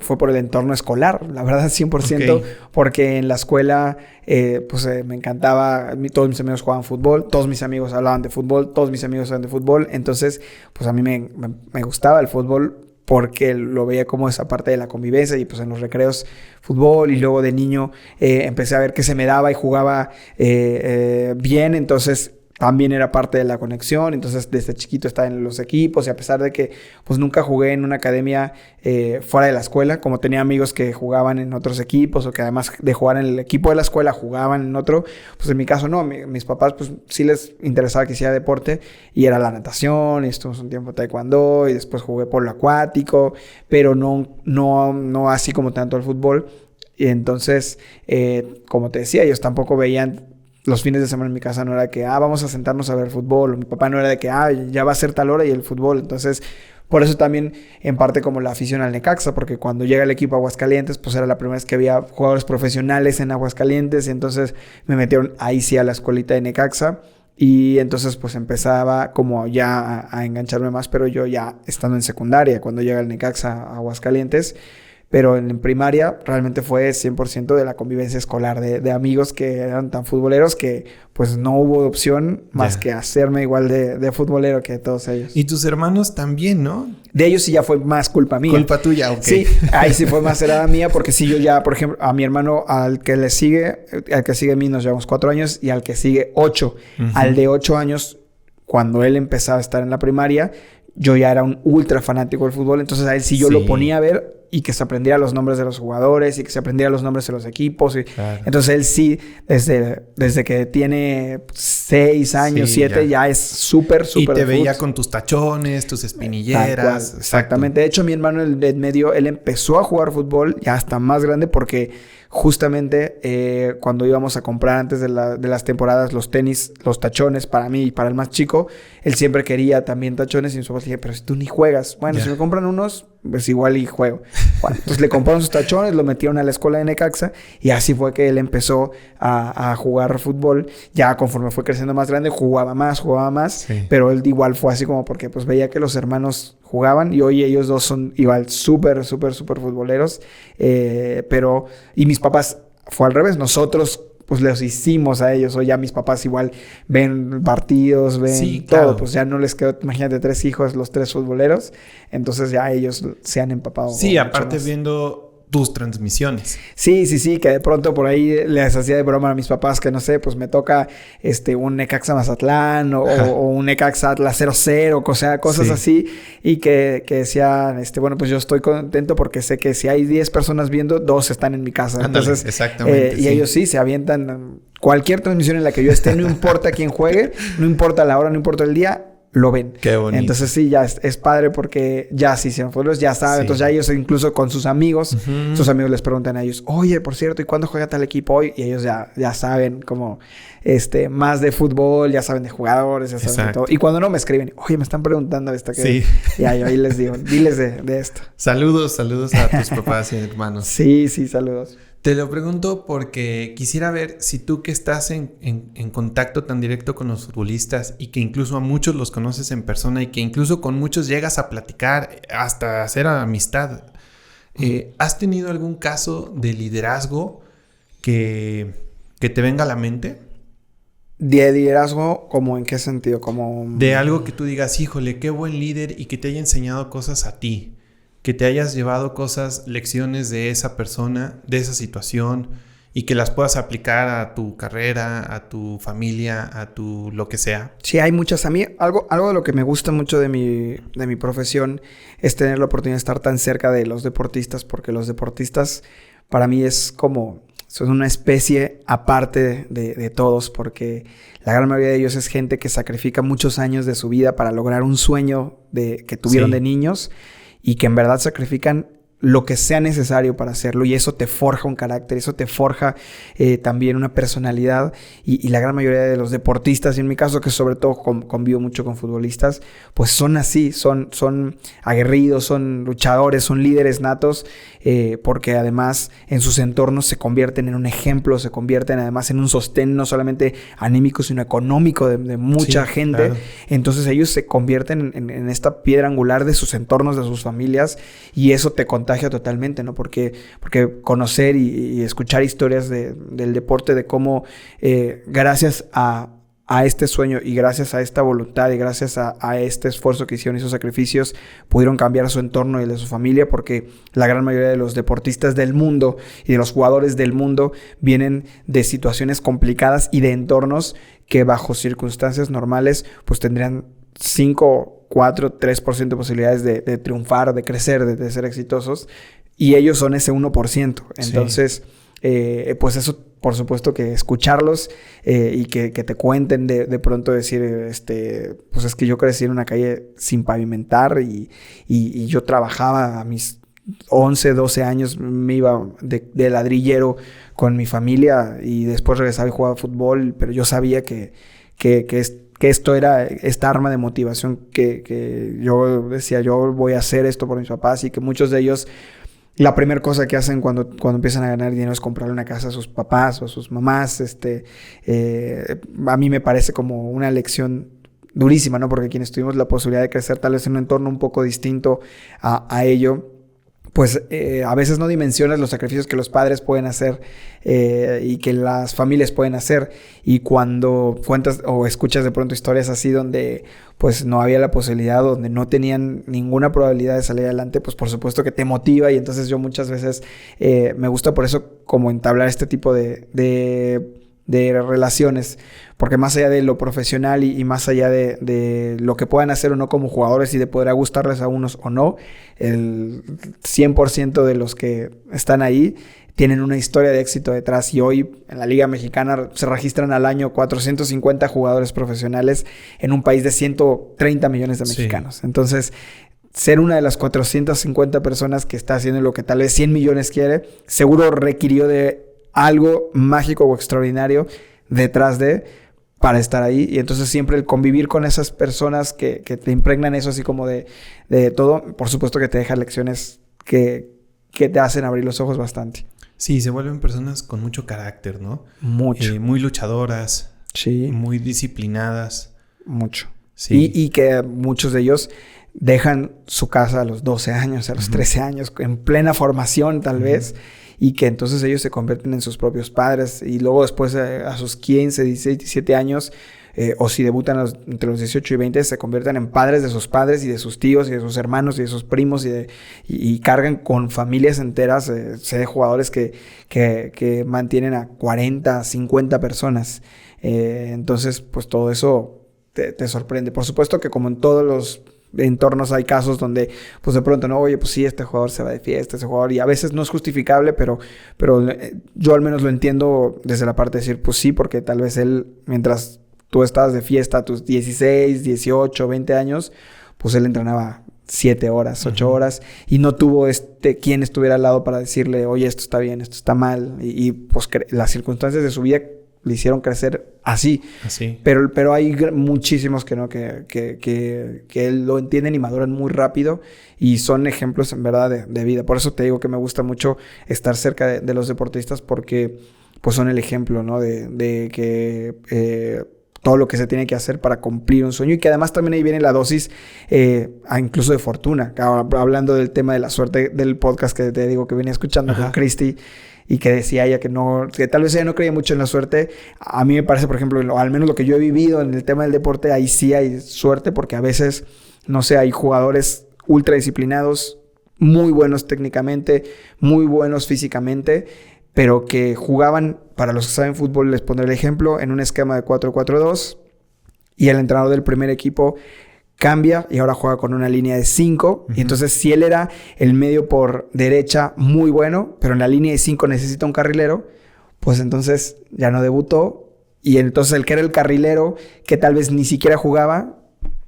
fue por el entorno escolar, la verdad 100%, porque en la escuela me encantaba, todos mis amigos jugaban fútbol, todos mis amigos hablaban de fútbol, todos mis amigos hablaban de fútbol, entonces pues a mí me gustaba el fútbol porque lo veía como esa parte de la convivencia y pues en los recreos fútbol y luego de niño empecé a ver que se me daba y jugaba bien, entonces también era parte de la conexión. Entonces desde chiquito estaba en los equipos y a pesar de que pues nunca jugué en una academia fuera de la escuela, como tenía amigos que jugaban en otros equipos o que además de jugar en el equipo de la escuela jugaban en otro, pues en mi caso no, mis papás pues sí les interesaba que hiciera deporte y era la natación y estuvimos un tiempo taekwondo y después jugué polo acuático, pero no así como tanto el fútbol. Y entonces, como te decía, ellos tampoco veían los fines de semana en mi casa, no era que, vamos a sentarnos a ver fútbol. O mi papá no era de que, ya va a ser tal hora y el fútbol. Entonces, por eso también, en parte, como la afición al Necaxa, porque cuando llega el equipo a Aguascalientes, pues era la primera vez que había jugadores profesionales en Aguascalientes. Y entonces me metieron ahí sí a la escuelita de Necaxa. Y entonces, pues empezaba como ya a engancharme más, pero yo ya estando en secundaria, cuando llega el Necaxa a Aguascalientes. Pero en primaria realmente fue 100% de la convivencia escolar, de amigos que eran tan futboleros que pues no hubo opción más que hacerme igual de futbolero que todos ellos. Y tus hermanos también, ¿no? De ellos sí ya fue más culpa mía. Culpa tuya, ok. Sí, ahí sí fue más herada mía porque sí yo ya, por ejemplo, a mi hermano, al que sigue a mí nos llevamos 4 años y al que sigue 8. Uh-huh. Al de 8 años, cuando él empezaba a estar en la primaria, yo ya era un ultra fanático del fútbol, entonces a él sí yo lo ponía a ver y que se aprendiera los nombres de los jugadores y que se aprendiera los nombres de los equipos. Claro. Entonces él sí, desde que tiene 6 años, 7, ya es súper Y te veía con tus tachones, tus espinilleras. Exactamente. De hecho, mi hermano, el de en medio, él empezó a jugar fútbol ya hasta más grande porque justamente cuando íbamos a comprar antes de las temporadas los tenis, los tachones para mí y para el más chico, él siempre quería también tachones y mis papás le dije, pero si tú ni juegas. Bueno, si me compran unos, pues igual y juego. Bueno, entonces le compraron sus tachones, lo metieron a la escuela de Necaxa y así fue que él empezó a jugar fútbol. Ya conforme fue creciendo más grande, jugaba más, sí. Pero él igual fue así como porque pues veía que los hermanos jugaban y hoy ellos dos son igual súper futboleros. Y mis papás fue al revés. Nosotros pues los hicimos a ellos. O ya mis papás igual ven partidos, ven todo. Claro. Pues ya no les quedó, imagínate, 3 hijos, los 3 futboleros. Entonces ya ellos se han empapado. Sí, aparte viendo tus transmisiones. Sí, que de pronto por ahí les hacía de broma a mis papás que no sé, pues me toca un Necaxa Mazatlán o un Necaxa Atlas 0-0, cosas así, y que decían, bueno, pues yo estoy contento porque sé que si hay 10 personas viendo, 2 están en mi casa. Ándale, entonces, exactamente. Y ellos sí se avientan cualquier transmisión en la que yo esté, no importa quién juegue, no importa la hora, no importa el día, lo ven. Qué bonito. Entonces sí, ya es padre porque ya se hicieron futboleros, ya saben. Sí. Entonces ya ellos incluso con sus amigos, sus amigos les preguntan a ellos, oye, por cierto, ¿y cuándo juega tal equipo hoy? Y ellos ya saben como más de fútbol, ya saben de jugadores, ya saben de todo. Y cuando no me escriben, oye, me están preguntando esto. Sí. Y ahí les digo, diles de esto. Saludos a tus papás y hermanos. Sí, saludos. Te lo pregunto porque quisiera ver si tú que estás en contacto tan directo con los futbolistas y que incluso a muchos los conoces en persona y que incluso con muchos llegas a platicar hasta hacer amistad. ¿Has tenido algún caso de liderazgo que te venga a la mente? ¿De liderazgo como en qué sentido? Como de algo que tú digas, híjole, qué buen líder y que te haya enseñado cosas a ti. Que te hayas llevado lecciones de esa persona, de esa situación y que las puedas aplicar a tu carrera, a tu familia, a tu lo que sea. Sí, hay muchas. A mí algo de lo que me gusta mucho de mi profesión es tener la oportunidad de estar tan cerca de los deportistas, porque los deportistas para mí son una especie aparte de todos, porque la gran mayoría de ellos es gente que sacrifica muchos años de su vida para lograr un sueño que tuvieron de niños. Y que en verdad sacrifican lo que sea necesario para hacerlo. Y eso te forja un carácter, eso te forja también una personalidad. Y la gran mayoría de los deportistas, y en mi caso que sobre todo convivo mucho con futbolistas, pues son así, son aguerridos, son luchadores, son líderes natos, porque además en sus entornos se convierten en un ejemplo, se convierten además en un sostén no solamente anímico, sino económico de mucha gente. Claro. Entonces ellos se convierten en esta piedra angular de sus entornos, de sus familias, y eso te contagia totalmente, ¿no? Porque conocer y escuchar historias del deporte, de cómo gracias a a este sueño y gracias a esta voluntad y gracias a este esfuerzo que hicieron y esos sacrificios pudieron cambiar su entorno y el de su familia, porque la gran mayoría de los deportistas del mundo y de los jugadores del mundo vienen de situaciones complicadas y de entornos que bajo circunstancias normales pues tendrían 5, 4, 3% de posibilidades de triunfar, de crecer, de ser exitosos, y ellos son ese 1%. Entonces, pues eso, por supuesto que escucharlos y que te cuenten de pronto decir, pues es que yo crecí en una calle sin pavimentar y yo trabajaba a mis 11, 12 años, me iba de ladrillero con mi familia y después regresaba y jugaba fútbol, pero yo sabía que esto era esta arma de motivación que yo decía, yo voy a hacer esto por mis papás, y que muchos de ellos, la primera cosa que hacen cuando empiezan a ganar dinero es comprarle una casa a sus papás o a sus mamás. A mí me parece como una lección durísima, ¿no? Porque quienes tuvimos la posibilidad de crecer tal vez en un entorno un poco distinto a ello, pues a veces no dimensionas los sacrificios que los padres pueden hacer y que las familias pueden hacer. Y cuando cuentas o escuchas de pronto historias así donde pues no había la posibilidad, donde no tenían ninguna probabilidad de salir adelante, pues por supuesto que te motiva. Y entonces yo muchas veces me gusta por eso como entablar este tipo de relaciones, porque más allá de lo profesional y más allá de lo que puedan hacer o no como jugadores y de poder gustarles a unos o no, el 100% de los que están ahí tienen una historia de éxito detrás, y hoy en la Liga Mexicana se registran al año 450 jugadores profesionales en un país de 130 millones de mexicanos. Sí. Entonces, ser una de las 450 personas que está haciendo lo que tal vez 100 millones quiere, seguro requirió de algo mágico o extraordinario detrás para estar ahí. Y entonces siempre el convivir con esas personas que te impregnan eso así como de todo, por supuesto que te deja lecciones que te hacen abrir los ojos bastante. Sí, se vuelven personas con mucho carácter, ¿no? Mucho. Muy luchadoras. Sí. Muy disciplinadas. Mucho. Sí. Y que muchos de ellos dejan su casa a los 12 años, a los 13 años, en plena formación tal vez, y que entonces ellos se convierten en sus propios padres, y luego después a sus 15, 16, 17 años, o si debutan entre los 18 y 20, se convierten en padres de sus padres y de sus tíos y de sus hermanos y de sus primos, y cargan con familias enteras. Sé de jugadores que mantienen a 40, 50 personas. Entonces, pues todo eso te sorprende. Por supuesto que como en todos los entornos hay casos donde pues de pronto no, oye, pues sí, este jugador se va de fiesta, ese jugador, y a veces no es justificable, pero yo al menos lo entiendo desde la parte de decir, pues sí, porque tal vez él, mientras tú estabas de fiesta a tus 16, 18, 20 años, pues él entrenaba 7 horas, 8 horas, y no tuvo quien estuviera al lado para decirle, oye, esto está bien, esto está mal, y pues las circunstancias de su vida le hicieron crecer así. Pero hay muchísimos que no, que lo entienden y maduran muy rápido, y son ejemplos en verdad de vida. Por eso te digo que me gusta mucho estar cerca de los deportistas, porque pues son el ejemplo, ¿no? De que todo lo que se tiene que hacer para cumplir un sueño, y que además también ahí viene la dosis incluso de fortuna. Hablando del tema de la suerte del podcast que te digo que venía escuchando con Cristi, y que decía ella que tal vez ella no creía mucho en la suerte. A mí me parece, por ejemplo, al menos lo que yo he vivido en el tema del deporte, ahí sí hay suerte, porque a veces, no sé, hay jugadores ultra disciplinados, muy buenos técnicamente, muy buenos físicamente, pero que jugaban, para los que saben fútbol les pondré el ejemplo, en un esquema de 4-4-2, y el entrenador del primer equipo cambia y ahora juega con una línea de 5. Y entonces si él era el medio por derecha muy bueno, pero en la línea de 5 necesita un carrilero, pues entonces ya no debutó, y entonces el que era el carrilero, que tal vez ni siquiera jugaba,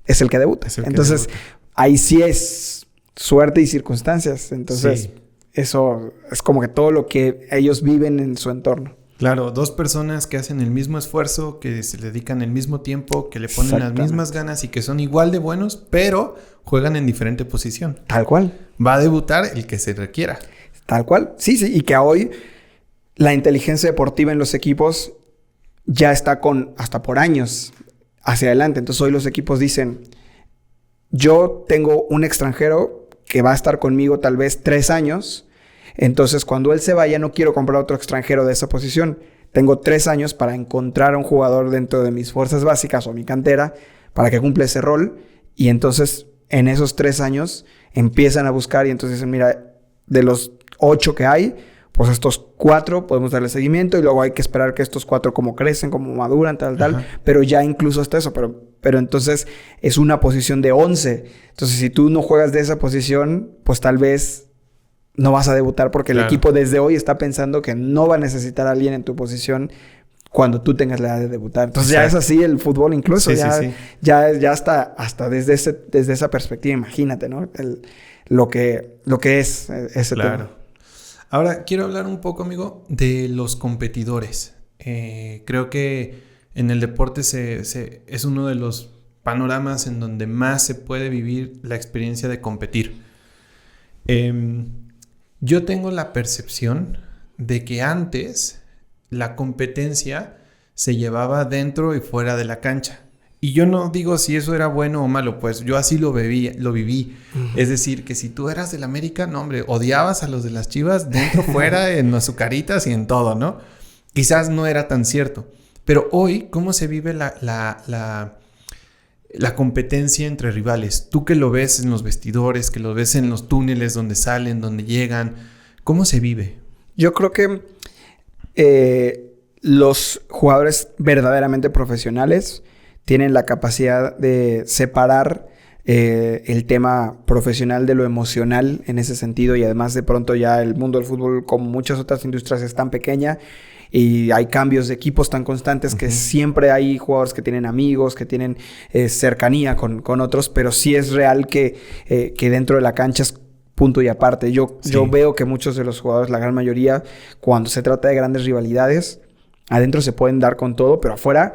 es el que debuta. Entonces ahí sí es suerte y circunstancias. Entonces eso es como que todo lo que ellos viven en su entorno. Claro, 2 personas que hacen el mismo esfuerzo, que se dedican el mismo tiempo, que le ponen las mismas ganas y que son igual de buenos, pero juegan en diferente posición. Tal cual. Va a debutar el que se requiera. Tal cual. Sí, y que hoy la inteligencia deportiva en los equipos ya está hasta por años hacia adelante. Entonces hoy los equipos dicen, yo tengo un extranjero que va a estar conmigo tal vez 3 años, entonces cuando él se vaya no quiero comprar otro extranjero de esa posición. tengo 3 años para encontrar a un jugador dentro de mis fuerzas básicas o mi cantera para que cumpla ese rol. Y entonces, en esos 3 años, empiezan a buscar y entonces dicen, mira, de los 8 que hay, pues estos 4 podemos darle seguimiento y luego hay que esperar que estos 4 como crecen, como maduran, tal. Pero ya incluso hasta eso, pero entonces es una posición de 11. Entonces, si tú no juegas de esa posición, pues tal vez no vas a debutar porque el equipo desde hoy está pensando que no va a necesitar a alguien en tu posición cuando tú tengas la edad de debutar. Entonces ya es así el fútbol incluso. Ya hasta desde esa perspectiva, imagínate, ¿no? Lo que es ese tema. Ahora, quiero hablar un poco, amigo, de los competidores. Creo que en el deporte es uno de los panoramas en donde más se puede vivir la experiencia de competir. Yo tengo la percepción de que antes la competencia se llevaba dentro y fuera de la cancha. Y yo no digo si eso era bueno o malo, pues yo así lo viví. Uh-huh. Es decir, que si tú eras del América, no, hombre, odiabas a los de las Chivas dentro, fuera, en las azucaritas y en todo, ¿no? Quizás no era tan cierto. Pero hoy, ¿cómo se vive la competencia entre rivales? Tú que lo ves en los vestidores, que lo ves en los túneles donde salen, donde llegan, ¿cómo se vive? Yo creo que los jugadores verdaderamente profesionales tienen la capacidad de separar el tema profesional de lo emocional en ese sentido, y además de pronto ya el mundo del fútbol, como muchas otras industrias, es tan pequeña y hay cambios de equipos tan constantes que siempre hay jugadores que tienen amigos, que tienen cercanía con otros, pero sí es real que dentro de la cancha es punto y aparte. Yo veo que muchos de los jugadores, la gran mayoría, cuando se trata de grandes rivalidades, adentro se pueden dar con todo, pero afuera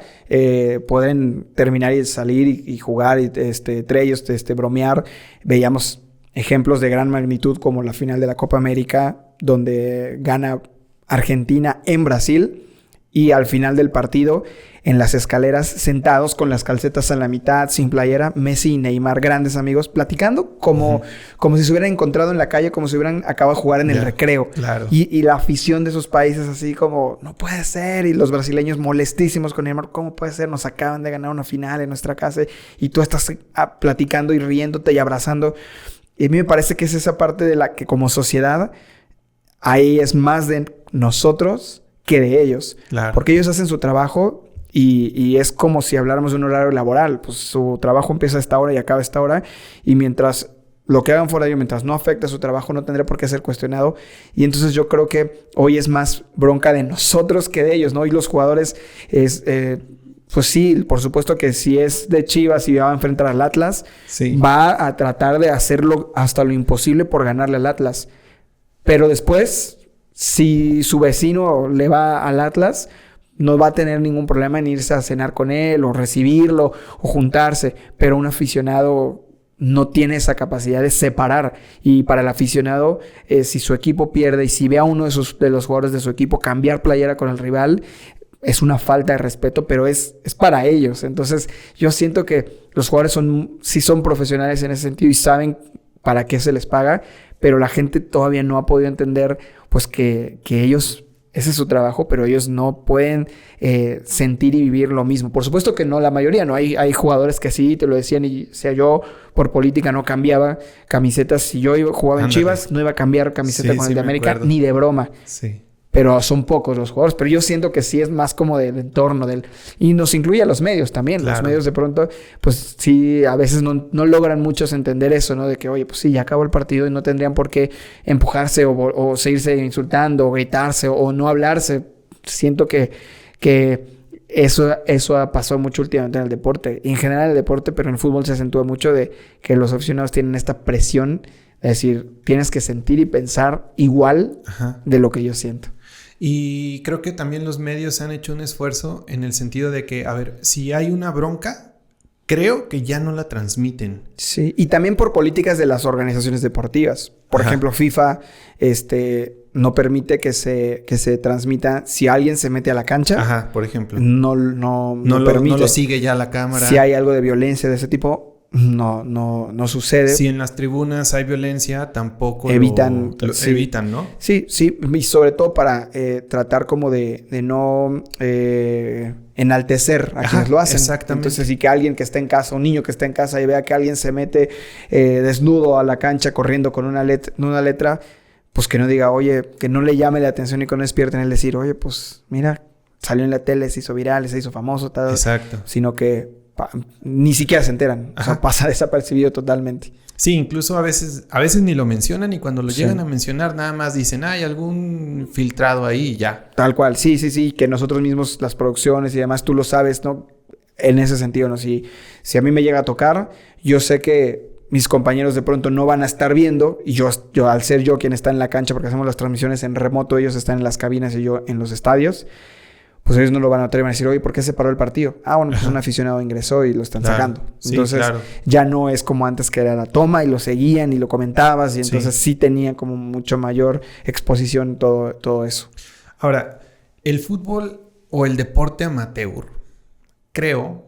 pueden terminar y salir y jugar y entre ellos bromear. Veíamos ejemplos de gran magnitud como la final de la Copa América, donde gana Argentina en Brasil, y al final del partido, en las escaleras, sentados con las calcetas a la mitad, sin playera, Messi y Neymar, grandes amigos, platicando como si se hubieran encontrado en la calle, como si hubieran acabado de jugar en el recreo. Claro. Y la afición de esos países así como, no puede ser, y los brasileños molestísimos con Neymar, ¿cómo puede ser? Nos acaban de ganar una final en nuestra casa y tú estás platicando y riéndote y abrazando. Y a mí me parece que es esa parte de la que como sociedad, ahí es más de nosotros que de ellos. Claro. Porque ellos hacen su trabajo y es como si habláramos de un horario laboral. Pues su trabajo empieza a esta hora y acaba a esta hora. Y mientras lo que hagan fuera de ellos, mientras no afecte a su trabajo, no tendría por qué ser cuestionado. Y entonces yo creo que hoy es más bronca de nosotros que de ellos, ¿no? Y los jugadores pues sí, por supuesto que si es de Chivas y va a enfrentar al Atlas, va a tratar de hacerlo hasta lo imposible por ganarle al Atlas. Pero después, si su vecino le va al Atlas, no va a tener ningún problema en irse a cenar con él o recibirlo o juntarse. Pero un aficionado no tiene esa capacidad de separar. Y para el aficionado, si su equipo pierde y si ve a uno de los jugadores de su equipo cambiar playera con el rival, es una falta de respeto, pero es para ellos. Entonces, yo siento que los jugadores sí son profesionales en ese sentido y saben para qué se les paga, pero la gente todavía no ha podido entender pues que ellos, ese es su trabajo, pero ellos no pueden sentir y vivir lo mismo. Por supuesto que no la mayoría, ¿no? Hay jugadores que sí, te lo decían, y sea yo por política no cambiaba camisetas. Si yo jugaba en Chivas, no iba a cambiar camiseta con el de América, ni de broma. Sí. Pero son pocos los jugadores. Pero yo siento que sí es más como del entorno y nos incluye a los medios también. Claro. Los medios de pronto, pues sí, a veces no logran muchos entender eso, ¿no? De que, oye, pues sí, ya acabó el partido y no tendrían por qué empujarse o seguirse insultando o gritarse o no hablarse. Siento que eso ha pasado mucho últimamente en el deporte. Y en general en el deporte, pero en el fútbol se acentúa mucho de que los aficionados tienen esta presión. Es decir, tienes que sentir y pensar igual de lo que yo siento. Y creo que también los medios han hecho un esfuerzo en el sentido de que, a ver, si hay una bronca, creo que ya no la transmiten. Sí, y también por políticas de las organizaciones deportivas. Por ejemplo, FIFA no permite que se transmita si alguien se mete a la cancha. Por ejemplo. No permite. No lo sigue ya la cámara. Si hay algo de violencia de ese tipo, no sucede. Si en las tribunas hay violencia, tampoco evitan, evitan, ¿no? Sí, y sobre todo para tratar como de no enaltecer a quienes lo hacen. Exactamente. Entonces, si que alguien que está en casa, un niño que está en casa y vea que alguien se mete desnudo a la cancha corriendo con una letra, pues que no diga, oye, que no le llame la atención y que no despierten el decir, oye, pues mira, salió en la tele, se hizo viral, se hizo famoso, tal. Exacto. Sino que ni siquiera se enteran. O sea, pasa desapercibido totalmente. Sí, incluso a veces ni lo mencionan y cuando lo llegan a mencionar nada más dicen, hay algún filtrado ahí y ya. Tal cual, sí, que nosotros mismos, las producciones y demás, tú lo sabes, ¿no? En ese sentido, ¿no? Si a mí me llega a tocar, yo sé que mis compañeros de pronto no van a estar viendo y yo al ser yo quien está en la cancha, porque hacemos las transmisiones en remoto, ellos están en las cabinas y yo en los estadios, pues ellos no lo van a notar y van a decir, oye, ¿por qué se paró el partido? Ah, bueno, pues un aficionado ingresó y lo están sacando. Sí, entonces, ya no es como antes que era la toma y lo seguían y lo comentabas y entonces sí tenía como mucho mayor exposición todo eso. Ahora, el fútbol o el deporte amateur, creo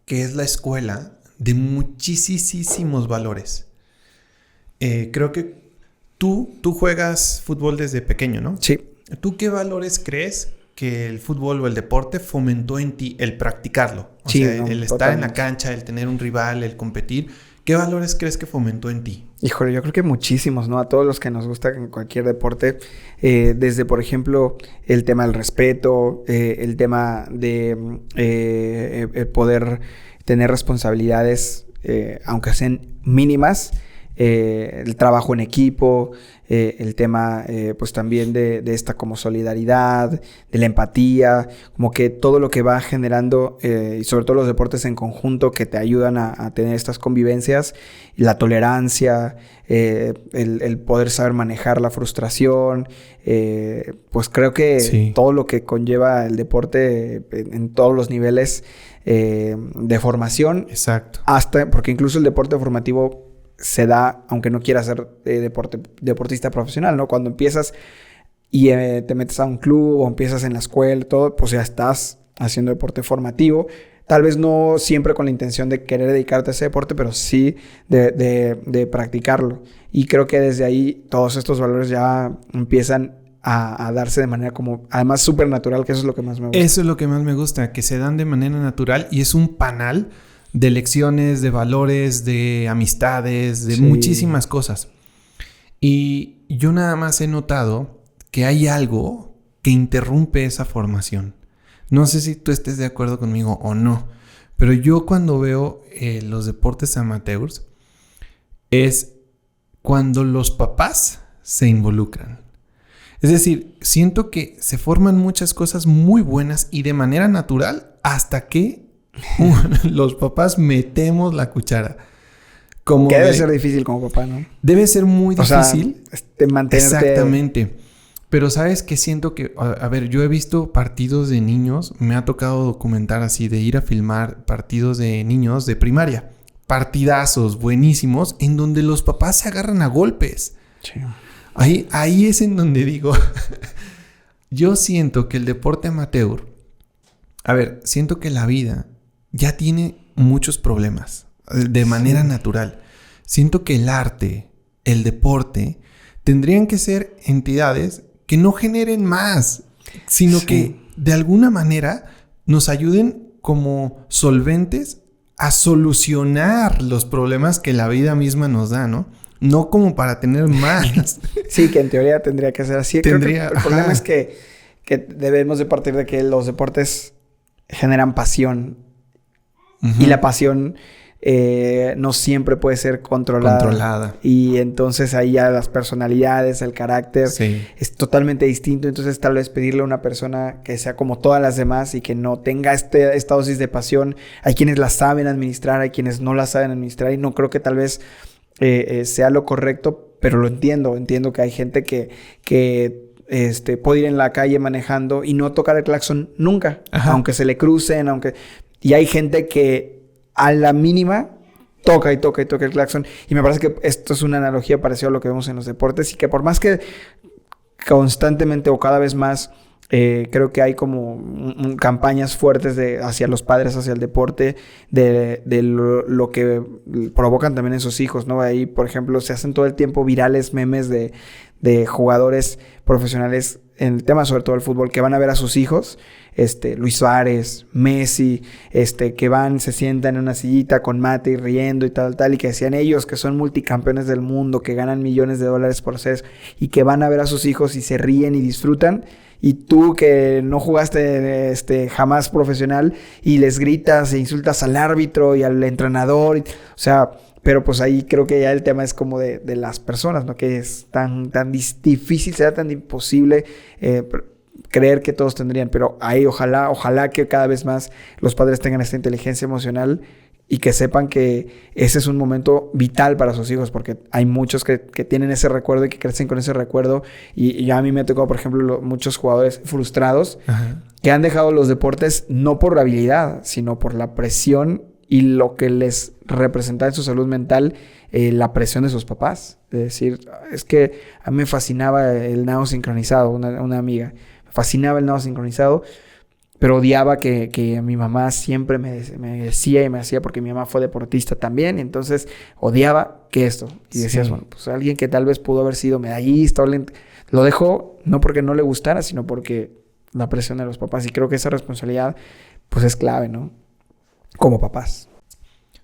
que es la escuela de muchísimos valores. Creo que tú juegas fútbol desde pequeño, ¿no? Sí. ¿Tú qué valores crees que el fútbol o el deporte fomentó en ti el practicarlo? O sea, el estar en la cancha, el tener un rival, el competir. ¿Qué valores crees que fomentó en ti? Híjole, yo creo que muchísimos, ¿no? A todos los que nos gusta en cualquier deporte. Desde, por ejemplo, el tema del respeto, el tema de el poder tener responsabilidades, aunque sean mínimas, el trabajo en equipo, el tema pues también de esta como solidaridad, de la empatía, como que todo lo que va generando y sobre todo los deportes en conjunto que te ayudan a tener estas convivencias, la tolerancia, el poder saber manejar la frustración, pues creo que todo lo que conlleva el deporte en todos los niveles de formación. Exacto. Hasta, porque incluso el deporte formativo se da, aunque no quieras ser deportista profesional, ¿no? Cuando empiezas y te metes a un club o empiezas en la escuela, todo, pues ya estás haciendo deporte formativo. Tal vez no siempre con la intención de querer dedicarte a ese deporte, pero sí de practicarlo. Y creo que desde ahí todos estos valores ya empiezan a darse de manera como, además, súper natural, que eso es lo que más me gusta. Eso es lo que más me gusta, que se dan de manera natural y es un panal de lecciones, de valores, de amistades, de muchísimas cosas. Y yo nada más he notado que hay algo que interrumpe esa formación. No sé si tú estés de acuerdo conmigo o no, pero yo cuando veo los deportes amateurs es cuando los papás se involucran. Es decir, siento que se forman muchas cosas muy buenas y de manera natural hasta que los papás metemos la cuchara. Como que debe ser difícil como papá, ¿no? Debe ser muy difícil. O sea, mantenerte... Exactamente. Pero ¿sabes qué? Siento que... A ver, yo he visto partidos de niños. Me ha tocado documentar así, de ir a filmar partidos de niños de primaria. Partidazos buenísimos en donde los papás se agarran a golpes. Sí. Ahí es en donde digo... Yo siento que el deporte amateur... A ver, siento que la vida ya tiene muchos problemas de manera natural. Siento que el arte, el deporte, tendrían que ser entidades que no generen más, sino que de alguna manera nos ayuden como solventes a solucionar los problemas que la vida misma nos da, ¿no? No como para tener más. Sí, que en teoría tendría que ser así. Creo que el problema es que debemos de partir de que los deportes generan pasión. Y la pasión no siempre puede ser controlada. Y entonces ahí ya las personalidades, el carácter es totalmente distinto. Entonces tal vez pedirle a una persona que sea como todas las demás y que no tenga esta dosis de pasión. Hay quienes la saben administrar, hay quienes no la saben administrar y no creo que tal vez sea lo correcto, pero lo entiendo. Entiendo que hay gente que puede ir en la calle manejando y no tocar el claxon nunca. Aunque se le crucen, Y hay gente que a la mínima toca el claxon. Y me parece que esto es una analogía parecida a lo que vemos en los deportes y que por más que constantemente o cada vez más Creo que hay como campañas fuertes hacia los padres, hacia el deporte, de lo que provocan también en sus hijos, ¿no? Ahí, por ejemplo, se hacen todo el tiempo virales memes de jugadores profesionales en el tema, sobre todo el fútbol, que van a ver a sus hijos, Luis Suárez, Messi, que van, se sientan en una sillita con mate y riendo y tal, y que decían ellos que son multicampeones del mundo, que ganan millones de dólares por hacer eso, y que van a ver a sus hijos y se ríen y disfrutan. Y tú que no jugaste jamás profesional y les gritas e insultas al árbitro y al entrenador. O sea, pero pues ahí creo que ya el tema es como de las personas, ¿no? Que es tan difícil, será tan imposible creer que todos tendrían. Pero ahí ojalá que cada vez más los padres tengan esta inteligencia emocional y que sepan que ese es un momento vital para sus hijos, porque hay muchos que tienen ese recuerdo y que crecen con ese recuerdo. Y ya a mí me tocó, por ejemplo, muchos jugadores frustrados que han dejado los deportes no por la habilidad, sino por la presión y lo que les representa en su salud mental, la presión de sus papás. Es decir, es que a mí me fascinaba el nado sincronizado, una amiga. Me fascinaba el nado sincronizado, pero odiaba que mi mamá siempre me decía y me hacía, porque mi mamá fue deportista también, entonces odiaba que esto. Y decías, bueno, pues alguien que tal vez pudo haber sido medallista, lo dejó no porque no le gustara, sino porque la presión de los papás. Y creo que esa responsabilidad, pues es clave, ¿no? Como papás.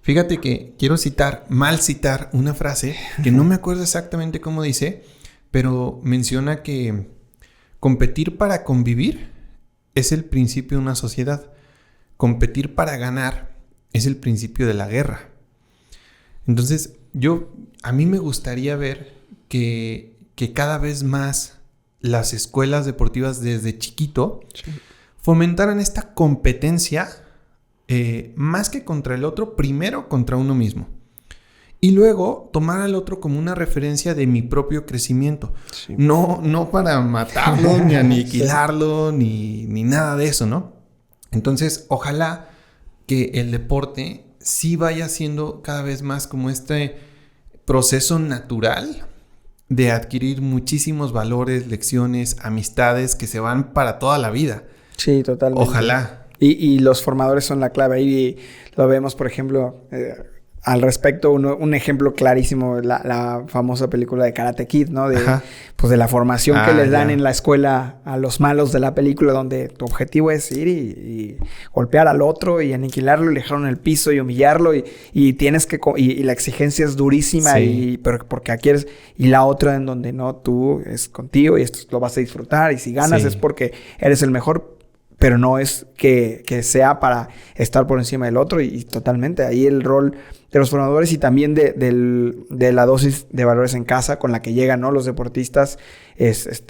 Fíjate que quiero citar una frase que no me acuerdo exactamente cómo dice, pero menciona que competir para convivir es el principio de una sociedad. Competir para ganar es el principio de la guerra. Entonces, a mí me gustaría ver que cada vez más las escuelas deportivas desde chiquito fomentaran esta competencia, más que contra el otro, primero contra uno mismo. Y luego tomar al otro como una referencia de mi propio crecimiento. Sí. No para matarlo, ni aniquilarlo, ni nada de eso, ¿no? Entonces, ojalá que el deporte sí vaya siendo cada vez más como este proceso natural de adquirir muchísimos valores, lecciones, amistades que se van para toda la vida. Sí, totalmente. Ojalá. Y los formadores son la clave. Ahí lo vemos, por ejemplo... al respecto, un ejemplo clarísimo, la famosa película de Karate Kid, ¿no? Pues de la formación que les dan en la escuela a los malos de la película, donde tu objetivo es ir y golpear al otro y aniquilarlo y dejarlo en el piso y humillarlo y tienes que... Y la exigencia es durísima, pero porque aquí eres... Y la otra en donde no, tú es contigo y esto lo vas a disfrutar y si ganas es porque eres el mejor... Pero no es que sea para estar por encima del otro y totalmente. Ahí el rol de los formadores y también de la dosis de valores en casa con la que llegan, ¿no? Los deportistas es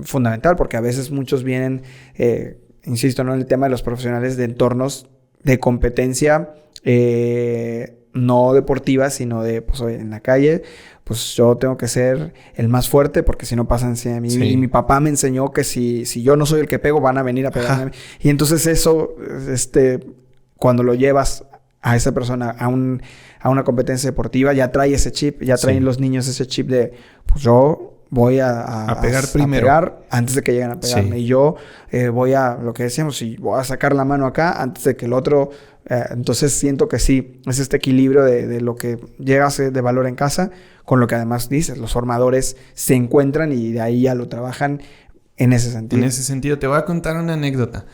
fundamental, porque a veces muchos vienen, insisto, ¿no? En el tema de los profesionales de entornos de competencia no deportiva, sino de, pues, en la calle, pues yo tengo que ser el más fuerte porque si no pasan encima de mí. Sí. Y mi papá me enseñó que si yo no soy el que pego, van a venir a pegarme a mí. Y entonces eso, cuando lo llevas a esa persona a una competencia deportiva, ya trae ese chip, ya traen los niños ese chip de, pues yo voy a pegar primero. A pegar antes de que lleguen a pegarme. Sí. Y yo voy a, lo que decíamos, y voy a sacar la mano acá antes de que el otro... entonces siento que sí, es este equilibrio de lo que llega a ser de valor en casa, con lo que además dices, los formadores se encuentran y de ahí ya lo trabajan en ese sentido. En ese sentido, te voy a contar una anécdota.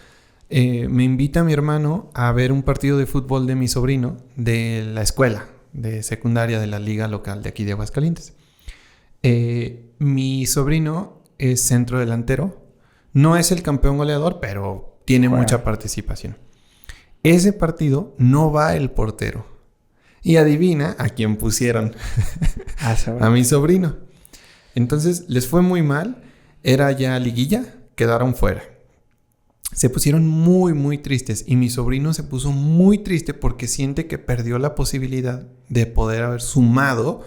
Me invita mi hermano a ver un partido de fútbol de mi sobrino de la escuela de secundaria de la liga local de aquí de Aguascalientes. Mi sobrino es centro delantero. No es el campeón goleador, pero tiene mucha participación. Ese partido no va el portero. Y adivina a quién pusieron. A mi sobrino. Entonces les fue muy mal. Era ya liguilla. Quedaron fuera. Se pusieron muy, muy tristes. Y mi sobrino se puso muy triste porque siente que perdió la posibilidad de poder haber sumado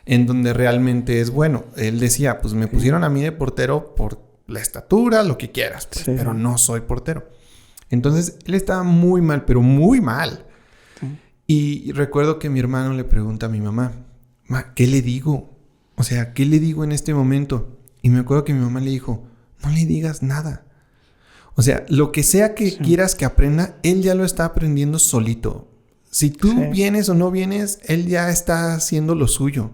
en donde realmente es bueno. Él decía, pues me pusieron a mí de portero por la estatura, lo que quieras. Pues, pero no soy portero. Entonces, él estaba muy mal, pero muy mal. Sí. Y recuerdo que mi hermano le pregunta a mi mamá, ¿qué le digo? O sea, ¿qué le digo en este momento? Y me acuerdo que mi mamá le dijo, no le digas nada. O sea, lo que sea que quieras que aprenda, él ya lo está aprendiendo solito. Si tú vienes o no vienes, él ya está haciendo lo suyo.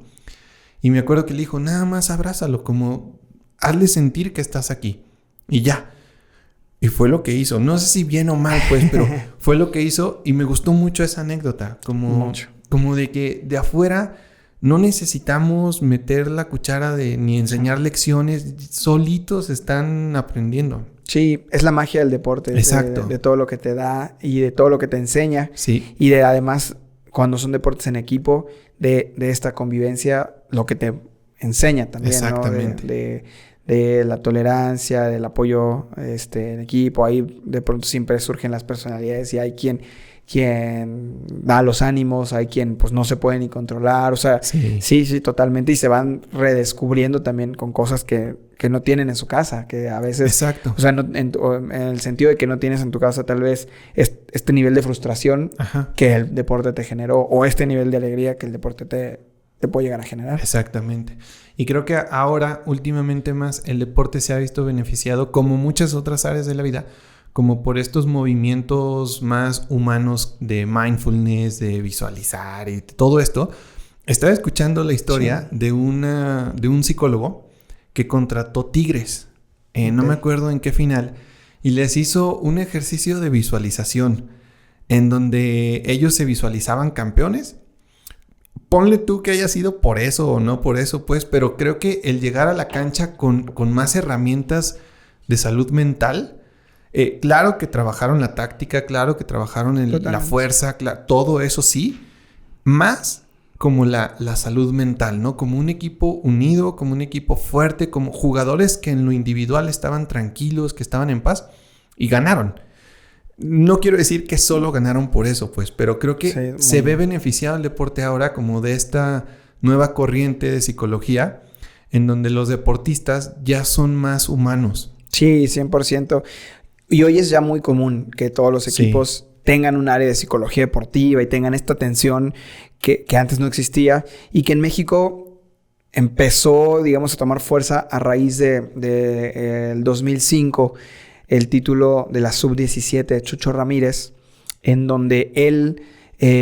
Y me acuerdo que le dijo, nada más abrázalo, como hazle sentir que estás aquí. Y ya. Y fue lo que hizo. No sé si bien o mal, pues, pero fue lo que hizo. Y me gustó mucho esa anécdota. Como de que de afuera no necesitamos meter la cuchara ni enseñar lecciones. Solitos están aprendiendo. Sí, es la magia del deporte. Exacto. De todo lo que te da y de todo lo que te enseña. Sí. Y de además, cuando son deportes en equipo, de esta convivencia, lo que te enseña también, exactamente, ¿no? De la tolerancia, del apoyo en equipo. Ahí de pronto siempre surgen las personalidades y hay quien da los ánimos, hay quien pues no se puede ni controlar. O sea, sí, totalmente. Y se van redescubriendo también con cosas que no tienen en su casa, que a veces... Exacto. O sea, en el sentido de que no tienes en tu casa tal vez este nivel de frustración que el deporte te generó, o este nivel de alegría que el deporte te puede llegar a generar. Exactamente. Y creo que ahora, últimamente más, el deporte se ha visto beneficiado, como muchas otras áreas de la vida, como por estos movimientos más humanos de mindfulness, de visualizar y todo esto. Estaba escuchando la historia de un psicólogo que contrató tigres, no me acuerdo en qué final, y les hizo un ejercicio de visualización en donde ellos se visualizaban campeones. Ponle tú que haya sido por eso o no por eso, pues, pero creo que el llegar a la cancha con más herramientas de salud mental, claro que trabajaron la táctica, claro que trabajaron la fuerza, todo eso sí, más como la salud mental, ¿no? Como un equipo unido, como un equipo fuerte, como jugadores que en lo individual estaban tranquilos, que estaban en paz y ganaron. No quiero decir que solo ganaron por eso, pues, pero creo que se ve beneficiado el deporte ahora como de esta nueva corriente de psicología en donde los deportistas ya son más humanos. Sí, 100%. Y hoy es ya muy común que todos los equipos tengan un área de psicología deportiva y tengan esta atención que antes no existía y que en México empezó, digamos, a tomar fuerza a raíz del 2005, el título de la Sub-17 de Chucho Ramírez, en donde él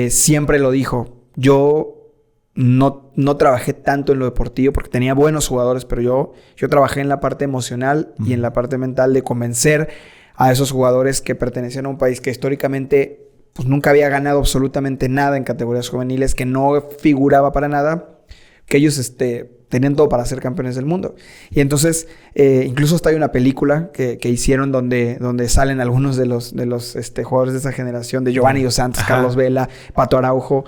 siempre lo dijo. Yo no trabajé tanto en lo deportivo porque tenía buenos jugadores, pero yo trabajé en la parte emocional y en la parte mental de convencer a esos jugadores que pertenecían a un país que históricamente pues nunca había ganado absolutamente nada en categorías juveniles, que no figuraba para nada, que ellos tenían todo para ser campeones del mundo. Y entonces, incluso hasta hay una película que hicieron donde salen algunos de los jugadores de esa generación, de Giovanni Dos Santos, Carlos Vela, Pato Araujo,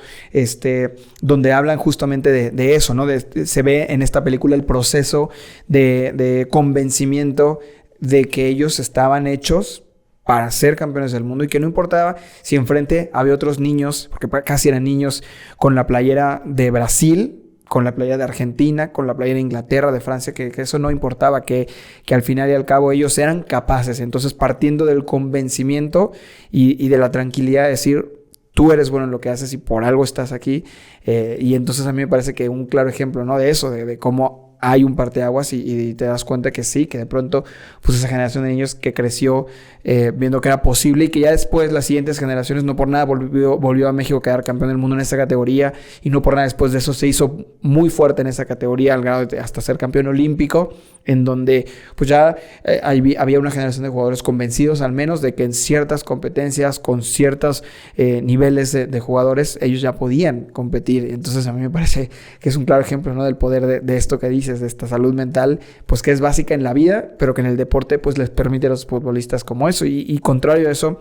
donde hablan justamente de eso, ¿no? Se ve en esta película el proceso de convencimiento de que ellos estaban hechos para ser campeones del mundo y que no importaba si enfrente había otros niños, porque casi eran niños, con la playera de Brasil, con la playera de Argentina, con la playera de Inglaterra, de Francia, que eso no importaba, que al final y al cabo ellos eran capaces. Entonces, partiendo del convencimiento y de la tranquilidad de decir, tú eres bueno en lo que haces y por algo estás aquí. Y entonces a mí me parece que un claro ejemplo, ¿no? De eso, de cómo hay un parteaguas y te das cuenta que sí, que de pronto pues esa generación de niños que creció viendo que era posible y que ya después las siguientes generaciones no por nada volvió a México a quedar campeón del mundo en esa categoría y no por nada después de eso se hizo muy fuerte en esa categoría al grado de hasta ser campeón olímpico, en donde pues ya había una generación de jugadores convencidos al menos de que en ciertas competencias con ciertos niveles de jugadores ellos ya podían competir. Entonces a mí me parece que es un claro ejemplo, ¿no? Del poder de esto que dices, de esta salud mental, pues que es básica en la vida, pero que en el deporte pues les permite a los futbolistas como eso. Y contrario a eso,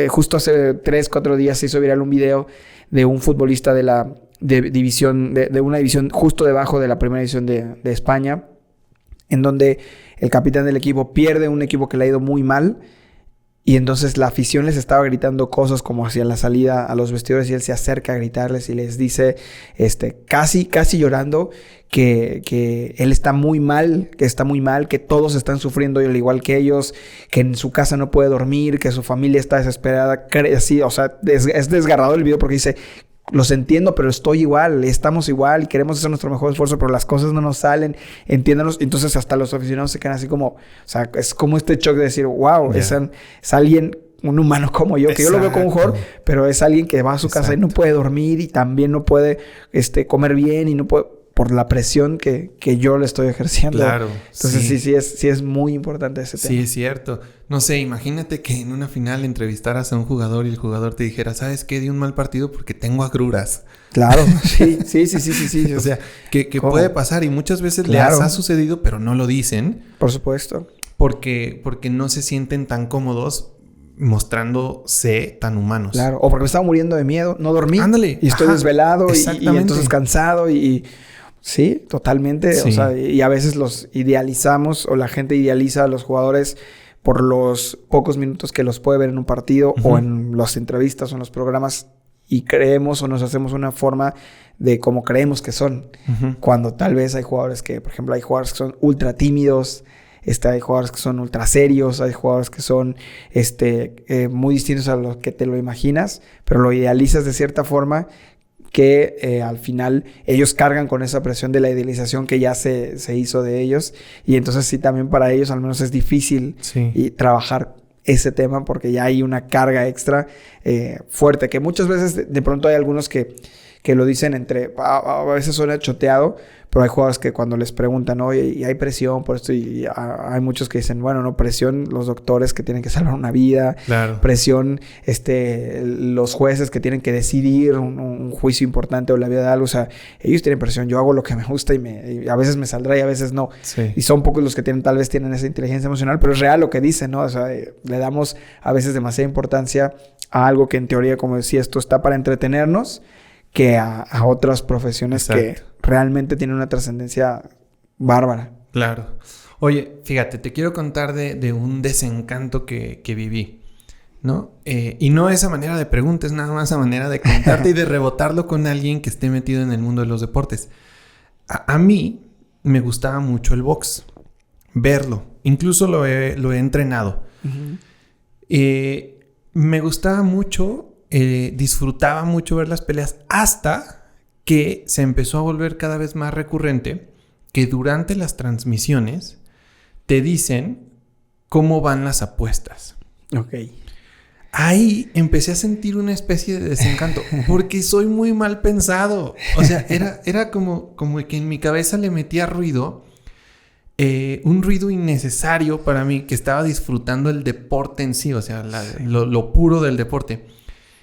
justo hace 3-4 días se hizo viral un video de un futbolista de una división justo debajo de la primera división de España, en donde el capitán del equipo pierde un equipo que le ha ido muy mal. Y entonces la afición les estaba gritando cosas como hacia la salida a los vestidores y él se acerca a gritarles y les dice, casi llorando, que él está muy mal, que todos están sufriendo al igual que ellos, que en su casa no puede dormir, que su familia está desesperada, así, o sea, es desgarrador el video porque dice, los entiendo, pero estoy igual, estamos igual y queremos hacer nuestro mejor esfuerzo, pero las cosas no nos salen, entiéndanos. Entonces hasta los aficionados se quedan así como, o sea, es como este shock de decir, wow, es alguien, un humano como yo, que yo lo veo como un jugador, pero es alguien que va a su casa y no puede dormir y también no puede comer bien y no puede, por la presión que yo le estoy ejerciendo. Claro. Entonces sí es muy importante ese tema. Sí, es cierto. No sé, imagínate que en una final entrevistaras a un jugador y el jugador te dijera, ¿sabes qué? Di un mal partido porque tengo agruras. Claro, sí. O sea, que puede pasar y muchas veces les ha sucedido, pero no lo dicen. Por supuesto. Porque no se sienten tan cómodos mostrándose tan humanos. Claro, o porque me estaba muriendo de miedo, no dormí. Ándale. Y estoy desvelado y entonces cansado y sí, totalmente. Sí. O sea, y a veces los idealizamos o la gente idealiza a los jugadores por los pocos minutos que los puede ver en un partido o en las entrevistas o en los programas y creemos o nos hacemos una forma de cómo creemos que son. Cuando tal vez hay jugadores que, por ejemplo, hay jugadores que son ultra tímidos, hay jugadores que son ultra serios, hay jugadores que son muy distintos a los que te lo imaginas, pero lo idealizas de cierta forma que al final ellos cargan con esa presión de la idealización que ya se hizo de ellos. Y entonces sí, también para ellos al menos es difícil y trabajar ese tema porque ya hay una carga extra fuerte. Que muchas veces de pronto hay algunos que lo dicen a veces suena choteado, pero hay jugadores que cuando les preguntan, oye, y hay presión por esto, y hay muchos que dicen, bueno, no, presión los doctores que tienen que salvar una vida, presión los jueces que tienen que decidir un juicio importante o la vida de algo, o sea, ellos tienen presión, yo hago lo que me gusta y a veces me saldrá y a veces no. Y son pocos los que tal vez tienen esa inteligencia emocional, pero es real lo que dicen, ¿no? O sea, le damos a veces demasiada importancia a algo que en teoría, como decía, esto está para entretenernos, que a otras profesiones que realmente tienen una trascendencia bárbara. Claro. Oye, fíjate, te quiero contar de un desencanto que viví, ¿no? Y no esa manera de preguntas, nada más esa manera de contarte y de rebotarlo con alguien que esté metido en el mundo de los deportes. A mí me gustaba mucho el box, verlo. Incluso lo he entrenado. Me gustaba mucho... disfrutaba mucho ver las peleas hasta que se empezó a volver cada vez más recurrente que durante las transmisiones te dicen cómo van las apuestas. Ok. Ahí empecé a sentir una especie de desencanto porque soy muy mal pensado. O sea, era como que en mi cabeza le metía ruido, un ruido innecesario para mí, que estaba disfrutando el deporte en sí, o sea, lo puro del deporte.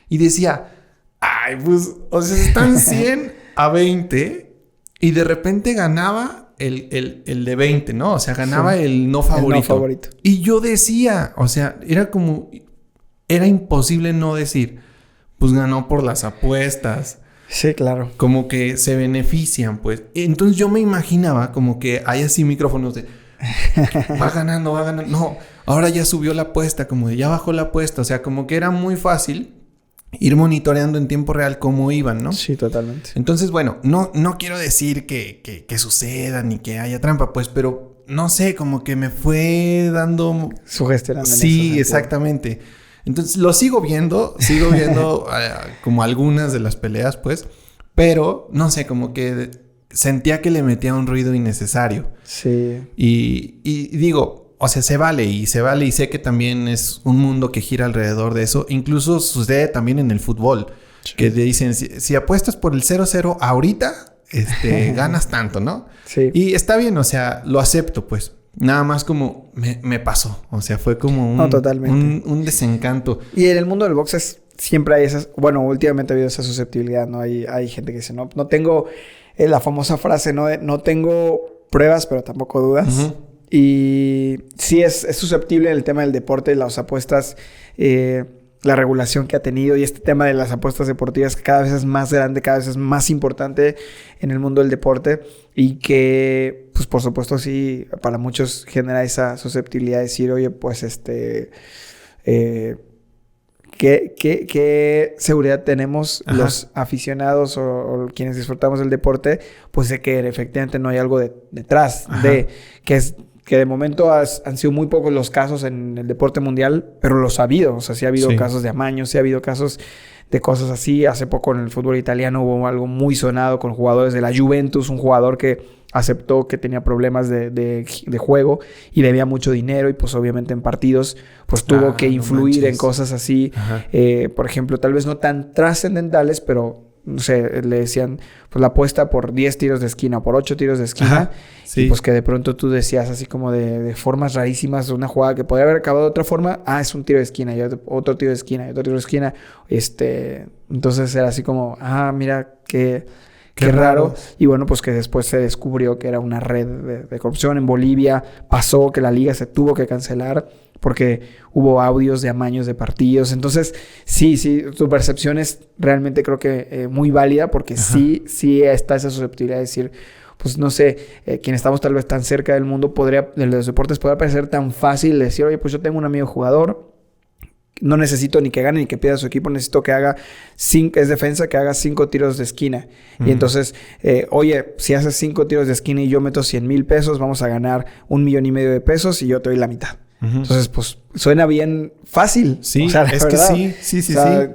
Y decía, ay, pues, o sea, están 100-20 y de repente ganaba el de 20, ¿no? O sea, ganaba el no favorito. El no favorito. Y yo decía, o sea, era imposible no decir, pues ganó por las apuestas. Sí, claro. Como que se benefician, pues. Entonces yo me imaginaba como que hay así micrófonos de, va ganando. No, ahora ya subió la apuesta, como de ya bajó la apuesta. O sea, como que era muy fácil ir monitoreando en tiempo real cómo iban, ¿no? Sí, totalmente. Entonces, bueno, no quiero decir que suceda ni que haya trampa, pues, pero no sé, como que me fue dando... Sugestionando. Sí, exactamente. Entonces, lo sigo viendo como algunas de las peleas, pues, pero, no sé, como que sentía que le metía un ruido innecesario. Sí. Y digo... O sea, se vale y sé que también es un mundo que gira alrededor de eso. Incluso sucede también en el fútbol. Sí. Que te dicen, si apuestas por el 0-0 ahorita, ganas tanto, ¿no? Sí. Y está bien, o sea, lo acepto, pues. Nada más como me pasó. O sea, fue como un desencanto. Y en el mundo del box siempre hay esas... Bueno, últimamente ha habido esa susceptibilidad, ¿no? Hay gente que dice, no tengo... la famosa frase, no tengo pruebas, pero tampoco dudas. Uh-huh. Y sí es susceptible el tema del deporte, las apuestas, la regulación que ha tenido y este tema de las apuestas deportivas que cada vez es más grande, cada vez es más importante en el mundo del deporte y que, pues por supuesto sí, para muchos genera esa susceptibilidad de decir, oye, pues ¿qué seguridad tenemos los aficionados o quienes disfrutamos del deporte? Pues de que efectivamente no hay algo detrás de que es que de momento han sido muy pocos los casos en el deporte mundial, pero los ha habido. O sea, sí ha habido casos de amaños, sí ha habido casos de cosas así. Hace poco en el fútbol italiano hubo algo muy sonado con jugadores de la Juventus, un jugador que aceptó que tenía problemas de juego y debía mucho dinero y pues obviamente en partidos pues tuvo que influir en cosas así. Por ejemplo, tal vez no tan trascendentales, pero no sé, le decían pues la apuesta por 10 tiros de esquina o por 8 tiros de esquina. Y pues que de pronto tú decías así como de formas rarísimas, una jugada que podría haber acabado de otra forma. Es un tiro de esquina y otro tiro de esquina y otro tiro de esquina. Entonces era así como, mira qué raro. Y bueno, pues que después se descubrió que era una red de corrupción en Bolivia. Pasó que la liga se tuvo que cancelar porque hubo audios de amaños de partidos. Entonces, sí, tu percepción es realmente creo que muy válida porque sí está esa susceptibilidad de decir, pues no sé, quien estamos tal vez tan cerca del mundo de los deportes podría parecer tan fácil decir, oye, pues yo tengo un amigo jugador, no necesito ni que gane ni que pierda su equipo, necesito que haga es defensa, que haga 5 tiros de esquina. Y entonces, oye, si haces 5 tiros de esquina y yo meto 100,000 pesos, vamos a ganar 1,5 millones de pesos y yo te doy la mitad. Entonces, pues, suena bien fácil. Sí, o sea, es verdad. Que sí,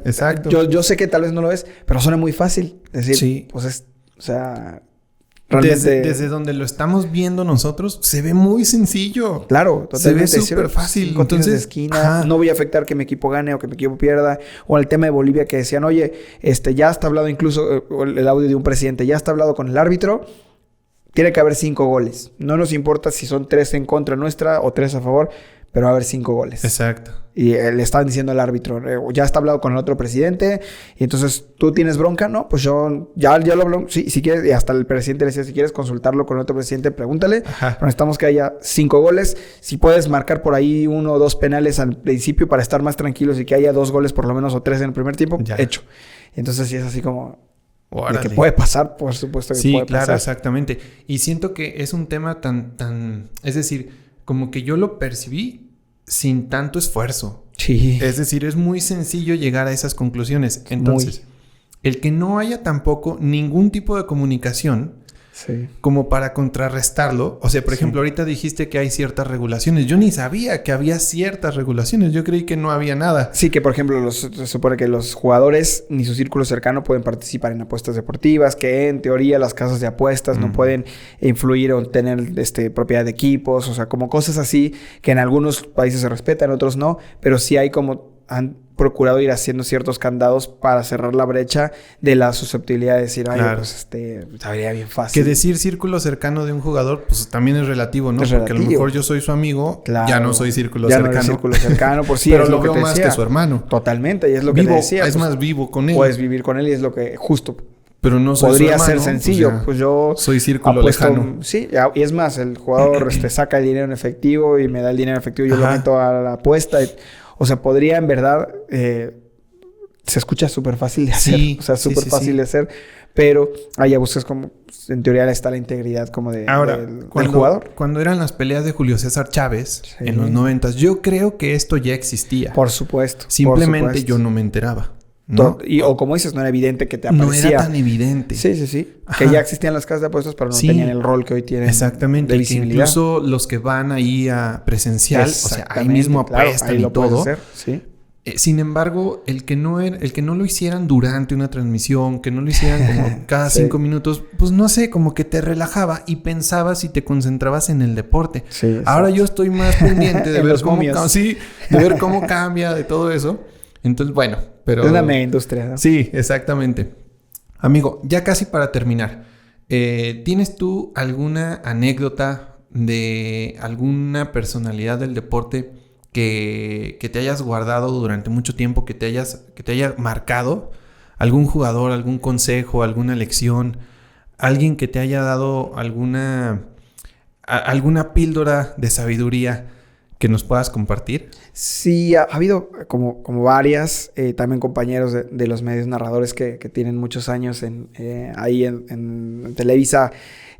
exacto. Yo sé que tal vez no lo es, pero suena muy fácil. Es decir, pues o sea... Realmente... Desde donde lo estamos viendo nosotros, se ve muy sencillo. Claro, totalmente. Se ve súper fácil. Entonces, de esquina, no voy a afectar que mi equipo gane o que mi equipo pierda. O el tema de Bolivia que decían, oye, ya está hablado incluso el audio de un presidente, ya está hablado con el árbitro, tiene que haber 5 goles. No nos importa si son 3 en contra nuestra o 3 a favor, pero va a haber 5 goles. Exacto. Y le estaban diciendo al árbitro, ya está hablado con el otro presidente, y entonces, ¿tú tienes bronca? No, pues yo ya lo hablo. Sí, si quieres, y hasta el presidente le decía, si quieres consultarlo con el otro presidente, pregúntale. Pero necesitamos que haya 5 goles. Si puedes marcar por ahí 1 o 2 penales al principio para estar más tranquilos y que haya 2 goles por lo menos o 3 en el primer tiempo, hecho. Entonces, sí es así como... De que puede pasar, por supuesto que puede pasar. Sí, claro, exactamente. Y siento que es un tema tan... Es decir, como que yo lo percibí sin tanto esfuerzo. Sí. Es decir, es muy sencillo llegar a esas conclusiones. Entonces, el que no haya tampoco ningún tipo de comunicación como para contrarrestarlo. O sea, por ejemplo, ahorita dijiste que hay ciertas regulaciones. Yo ni sabía que había ciertas regulaciones. Yo creí que no había nada. Sí, que por ejemplo, se supone que los jugadores ni su círculo cercano pueden participar en apuestas deportivas, que en teoría las casas de apuestas no pueden influir o tener propiedad de equipos, o sea, como cosas así que en algunos países se respetan, en otros no, pero sí hay como... Han procurado ir haciendo ciertos candados para cerrar la brecha de la susceptibilidad de decir, pues estaría bien fácil. Que decir círculo cercano de un jugador, pues también es relativo, ¿no? Porque a lo mejor yo soy su amigo, ya no soy círculo cercano. Ya no círculo cercano, por sí. Pero lo veo más que su hermano. Totalmente, y es lo que te decía. Es más, vivo con él. Puedes vivir con él y es lo que justo... Pero no soy podría su hermano, ser sencillo. Pues yo soy círculo lejano. Sí, y es más, el jugador saca el dinero en efectivo y me da el dinero en efectivo y yo lo meto a la apuesta. O sea, podría en verdad... se escucha súper fácil de hacer. O sea, súper fácil de hacer. Pero ahí ya buscas como... En teoría está la integridad como del jugador. Cuando eran las peleas de Julio César Chávez en los 90s, yo creo que esto ya existía. Por supuesto. Simplemente yo no me enteraba. ¿No? O como dices, no era evidente que te aparecía. No era tan evidente. Sí. Que ya existían las casas de apuestas, pero no tenían el rol que hoy tienen. Exactamente. De visibilidad. Incluso los que van ahí a presencial, o sea, ahí mismo apuestan ahí y lo todo. Hacer, sí. Sin embargo, el que no lo hicieran durante una transmisión, que no lo hicieran como cada 5 minutos, pues no sé, como que te relajaba y pensabas y te concentrabas en el deporte. Sí, ahora yo estoy más pendiente de ver cómo cambia, de todo eso. Entonces, bueno, pero... Es una mega industria, ¿no? Sí, exactamente. Amigo, ya casi para terminar. ¿Tienes tú alguna anécdota de alguna personalidad del deporte que te hayas guardado durante mucho tiempo, que te haya marcado? ¿Algún jugador, algún consejo, alguna lección? ¿Alguien que te haya dado alguna píldora de sabiduría que nos puedas compartir? Sí, ha habido como varias, también compañeros de los medios narradores que tienen muchos años ahí en Televisa,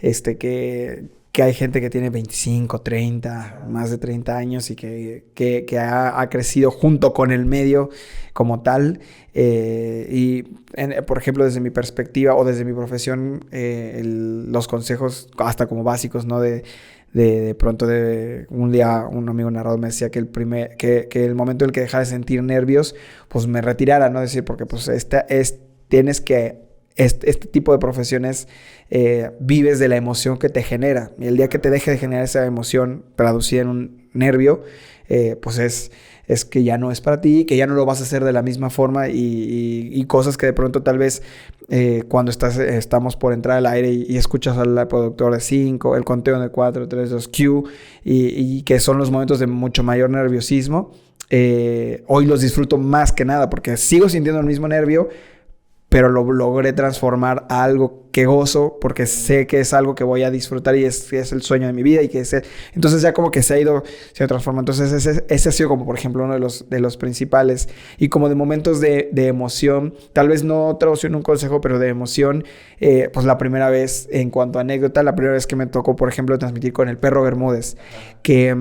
que hay gente que tiene 25, 30, más de 30 años y que ha crecido junto con el medio como tal. Por ejemplo, desde mi perspectiva o desde mi profesión, los consejos hasta como básicos, ¿no? De de pronto de un día un amigo narrador me decía que el momento en el que dejara de sentir nervios, pues me retirara, ¿no? Decir, porque pues tienes que... Este tipo de profesiones vives de la emoción que te genera. Y el día que te deje de generar esa emoción traducida en un nervio, pues es que ya no es para ti, que ya no lo vas a hacer de la misma forma y cosas que de pronto tal vez cuando estamos por entrar al aire y escuchas al productor de 5, el conteo de 4, 3, 2, Q, y que son los momentos de mucho mayor nerviosismo, hoy los disfruto más que nada porque sigo sintiendo el mismo nervio, pero lo logré transformar a algo que gozo porque sé que es algo que voy a disfrutar y es el sueño de mi vida y entonces ya como que se ha ido transformando. Entonces ese ha sido como por ejemplo uno de los principales y como de momentos de emoción, tal vez no traducción un consejo, pero de emoción, pues la primera vez en cuanto a anécdota, la primera vez que me tocó por ejemplo transmitir con el Perro Bermúdez, que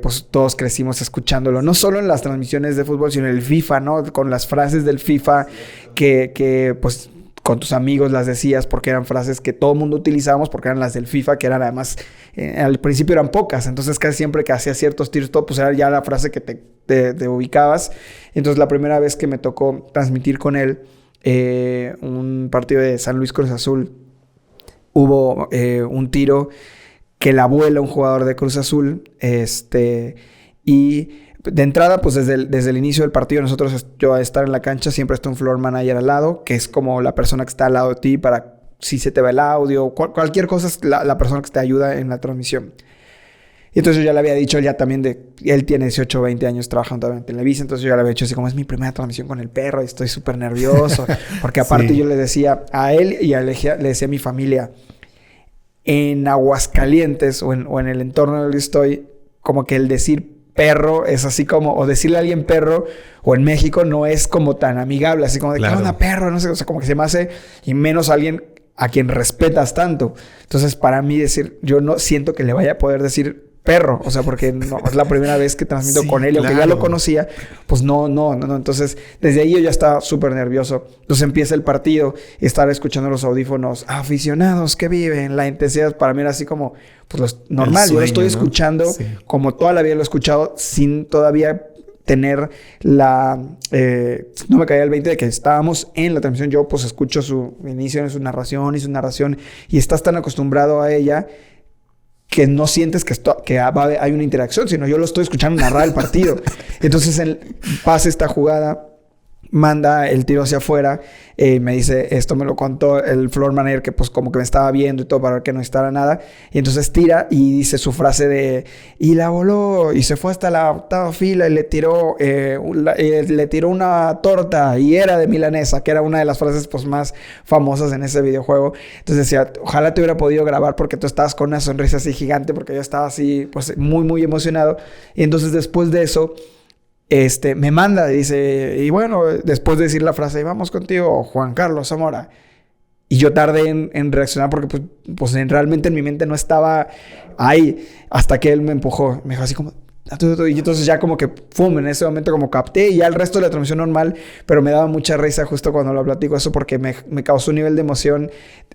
pues todos crecimos escuchándolo, no solo en las transmisiones de fútbol, sino en el FIFA, ¿no? Con las frases del FIFA que pues con tus amigos las decías porque eran frases que todo el mundo utilizábamos porque eran las del FIFA, que eran además, al principio eran pocas, entonces casi siempre que hacías ciertos tiros, todo, pues era ya la frase que te ubicabas. Entonces la primera vez que me tocó transmitir con él un partido de San Luis Cruz Azul, hubo un tiro que la vuela un jugador de Cruz Azul, y de entrada, pues desde el inicio del partido, yo a estar en la cancha, siempre está un floor manager al lado, que es como la persona que está al lado de ti para si se te va el audio, cualquier cosa es la persona que te ayuda en la transmisión. Y entonces yo ya le había dicho, él tiene 18 o 20 años trabajando en Televisa, entonces yo ya le había dicho así como es mi primera transmisión con el perro y estoy súper nervioso, porque aparte sí. Yo le decía a él y le decía a mi familia, en Aguascalientes o en el entorno donde estoy, como que el decir perro es así como, o decirle a alguien perro, o en México no es como tan amigable, así como de, claro. ¿Qué onda, perro? No sé, o sea, como que se me hace, y menos a alguien a quien respetas tanto. Entonces, para mí decir, yo no siento que le vaya a poder decir perro, o sea, porque no, es la primera vez que transmito sí, con él, aunque ya lo conocía, pues no. Entonces, desde ahí yo ya estaba súper nervioso. Entonces empieza el partido y estar escuchando los audífonos, aficionados que viven, la intensidad para mí era así como, pues normal, sueño, yo lo estoy escuchando como toda la vida lo he escuchado, sin todavía tener no me caía el 20 de que estábamos en la transmisión. Yo pues escucho su inicio, su narración y estás tan acostumbrado a ella que no sientes que hay una interacción, sino yo lo estoy escuchando narrar el partido. Entonces pasa esta jugada, manda el tiro hacia afuera, me dice, esto me lo contó el floor manager que pues como que me estaba viendo y todo para ver que no estaba nada, y entonces tira y dice su frase de y la voló y se fue hasta la octava fila y le tiró una torta y era de milanesa, que era una de las frases pues más famosas en ese videojuego. Entonces decía, ojalá te hubiera podido grabar porque tú estabas con una sonrisa así gigante, porque yo estaba así pues muy muy emocionado. Y entonces después de eso me manda, dice, y bueno, después de decir la frase, vamos contigo, Juan Carlos Zamora. Y yo tardé en reaccionar porque pues realmente en mi mente no estaba ahí, hasta que él me empujó. Me dijo así como... Y entonces ya como que, ¡fum!, en ese momento como capté y ya el resto de la transmisión normal, pero me daba mucha risa justo cuando lo platico eso porque me causó un nivel de emoción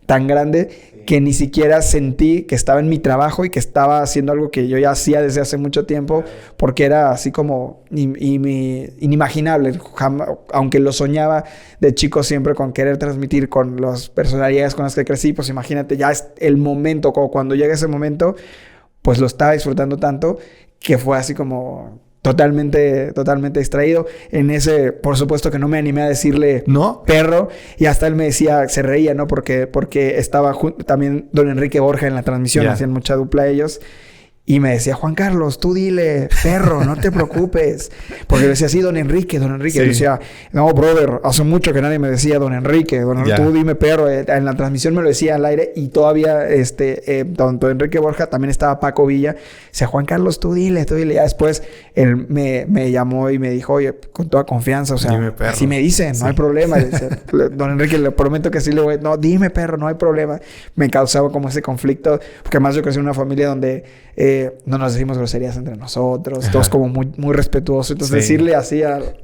tan grande que ni siquiera sentí que estaba en mi trabajo y que estaba haciendo algo que yo ya hacía desde hace mucho tiempo, porque era así como inimaginable, aunque lo soñaba de chico siempre con querer transmitir con las personalidades con las que crecí, pues imagínate, ya es el momento, cuando llega ese momento, pues lo estaba disfrutando tanto que fue así como totalmente distraído. En ese, por supuesto que no me animé a decirle ¿no? Perro, y hasta él me decía, se reía, ¿no? Porque estaba también Don Enrique Borja en la transmisión, hacían mucha dupla ellos. Y me decía, Juan Carlos, tú dile, perro, no te preocupes. Porque le decía, sí, Don Enrique. Sí. Y decía, no, brother, hace mucho que nadie me decía Don Enrique. Tú dime, perro. En la transmisión me lo decía al aire. Y todavía, don Enrique Borja, también estaba Paco Villa. Decía, Juan Carlos, tú dile. Ya después, él me llamó y me dijo, oye, con toda confianza, o sea, dime, así me dicen, no hay problema. Decía, Don Enrique, le prometo que sí le voy. No, dime, perro, no hay problema. Me causaba como ese conflicto. Porque además yo crecí en una familia donde... no nos decimos groserías entre nosotros, todos como muy, muy respetuosos. Entonces decirle así al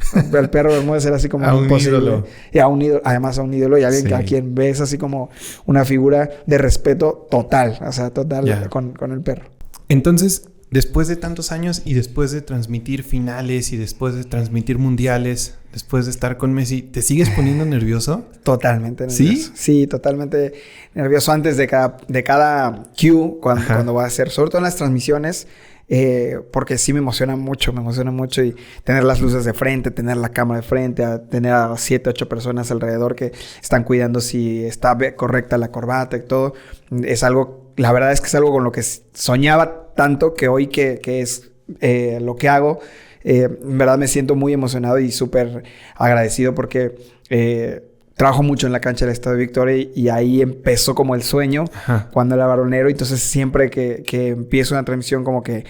perro Bermúdez era así como imposible. Ídolo. Y a un ídolo, además a un ídolo y a alguien a quien ves así como una figura de respeto total, o sea, total con el perro. Entonces, después de tantos años y después de transmitir finales y después de transmitir mundiales, después de estar con Messi, ¿te sigues poniendo nervioso? Totalmente nervioso. ¿Sí? Sí, totalmente nervioso antes de cada cue, cuando va a hacer, sobre todo en las transmisiones, porque sí me emociona mucho y tener las luces de frente, tener la cámara de frente, tener a 7, 8 personas alrededor que están cuidando si está correcta la corbata y todo, es algo, la verdad es que es algo con lo que soñaba tanto que hoy que es lo que hago, en verdad me siento muy emocionado y súper agradecido porque trabajo mucho en la cancha del Estadio Victoria y ahí empezó como el sueño cuando era balonero. Entonces siempre que empiezo una transmisión como que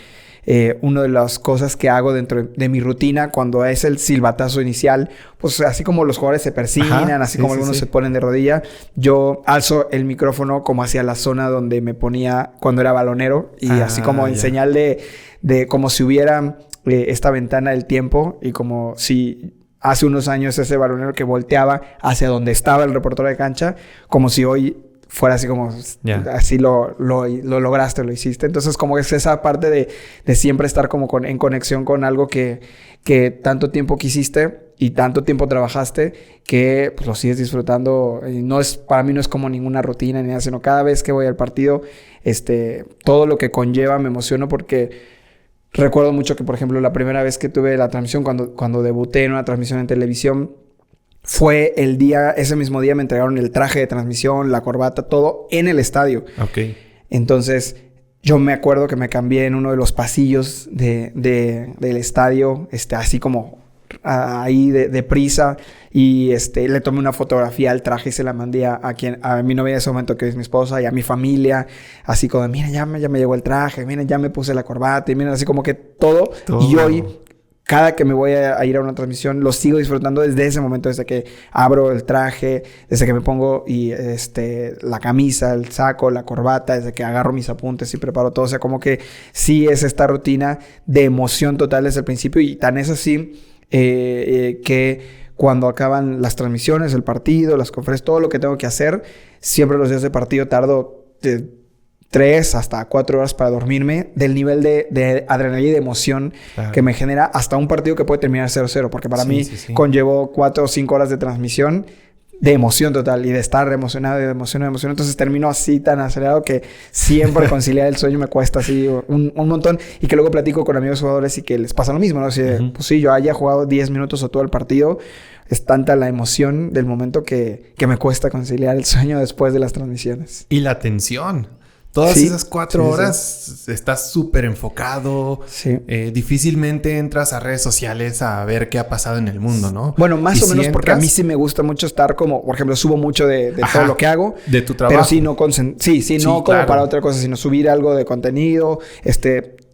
una de las cosas que hago dentro de mi rutina cuando es el silbatazo inicial, pues así como los jugadores se persignan, así como algunos se ponen de rodilla, yo alzo el micrófono como hacia la zona donde me ponía cuando era balonero y así como en señal de como si hubiera esta ventana del tiempo y como si hace unos años ese balonero que volteaba hacia donde estaba el reportero de cancha, como si hoy fuera así como... Así lo lograste, lo hiciste. Entonces como es esa parte de siempre estar como en conexión con algo que tanto tiempo quisiste y tanto tiempo trabajaste que pues, lo sigues disfrutando. Y para mí no es como ninguna rutina ni nada, sino cada vez que voy al partido, todo lo que conlleva me emociono porque... Recuerdo mucho que, por ejemplo, la primera vez que tuve la transmisión, cuando debuté en una transmisión en televisión, fue ese mismo día me entregaron el traje de transmisión, la corbata, todo en el estadio. Okay. Entonces, yo me acuerdo que me cambié en uno de los pasillos del estadio, así como ahí de prisa y le tomé una fotografía al traje y se la mandé a mi novia en ese momento, que es mi esposa, y a mi familia, así como, miren, ya me llegó el traje, miren, ya me puse la corbata, y miren, así como que todo. Y hoy, cada que me voy a ir a una transmisión, lo sigo disfrutando desde ese momento, desde que abro el traje, desde que me pongo la camisa, el saco, la corbata, desde que agarro mis apuntes y preparo todo. O sea, como que sí es esta rutina de emoción total desde el principio y tan es así que cuando acaban las transmisiones, el partido, las conferencias, todo lo que tengo que hacer, siempre los días de partido tardo 3 hasta 4 horas para dormirme del nivel de adrenalina y de emoción que me genera hasta un partido que puede terminar 0-0, porque para mí conllevó 4 o 5 horas de transmisión de emoción total y de estar emocionado, de emoción. Entonces termino así tan acelerado que siempre conciliar el sueño me cuesta así un montón. Y que luego platico con amigos jugadores y que les pasa lo mismo, ¿no? Así pues sí, yo haya jugado 10 minutos o todo el partido, es tanta la emoción del momento que me cuesta conciliar el sueño después de las transmisiones. Y la tensión. Todas esas 4 horas estás súper enfocado. Sí. Difícilmente entras a redes sociales a ver qué ha pasado en el mundo, ¿no? Bueno, más o menos porque a mí sí me gusta mucho estar como... Por ejemplo, subo mucho de todo lo que hago. De tu trabajo. Pero sí, no como para otra cosa, sino subir algo de contenido.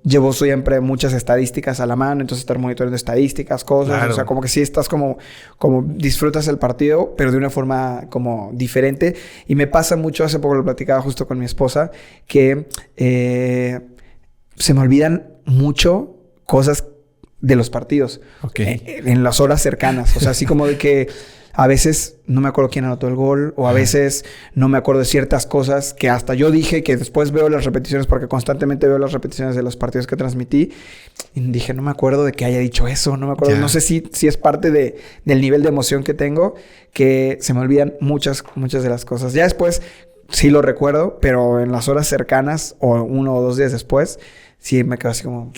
Llevo siempre muchas estadísticas a la mano, entonces estar monitoreando estadísticas, cosas. Claro. O sea, como que sí estás como disfrutas el partido, pero de una forma como diferente. Y me pasa mucho, hace poco lo platicaba justo con mi esposa, que se me olvidan mucho cosas de los partidos. Okay. En las horas cercanas. O sea, así como de que a veces no me acuerdo quién anotó el gol o a veces no me acuerdo de ciertas cosas que hasta yo dije, que después veo las repeticiones porque constantemente veo las repeticiones de los partidos que transmití y dije, no me acuerdo de que haya dicho eso, no me acuerdo, no sé si es parte del nivel de emoción que tengo, que se me olvidan muchas de las cosas. Ya después sí lo recuerdo, pero en las horas cercanas o 1 o 2 días después sí me quedo así como...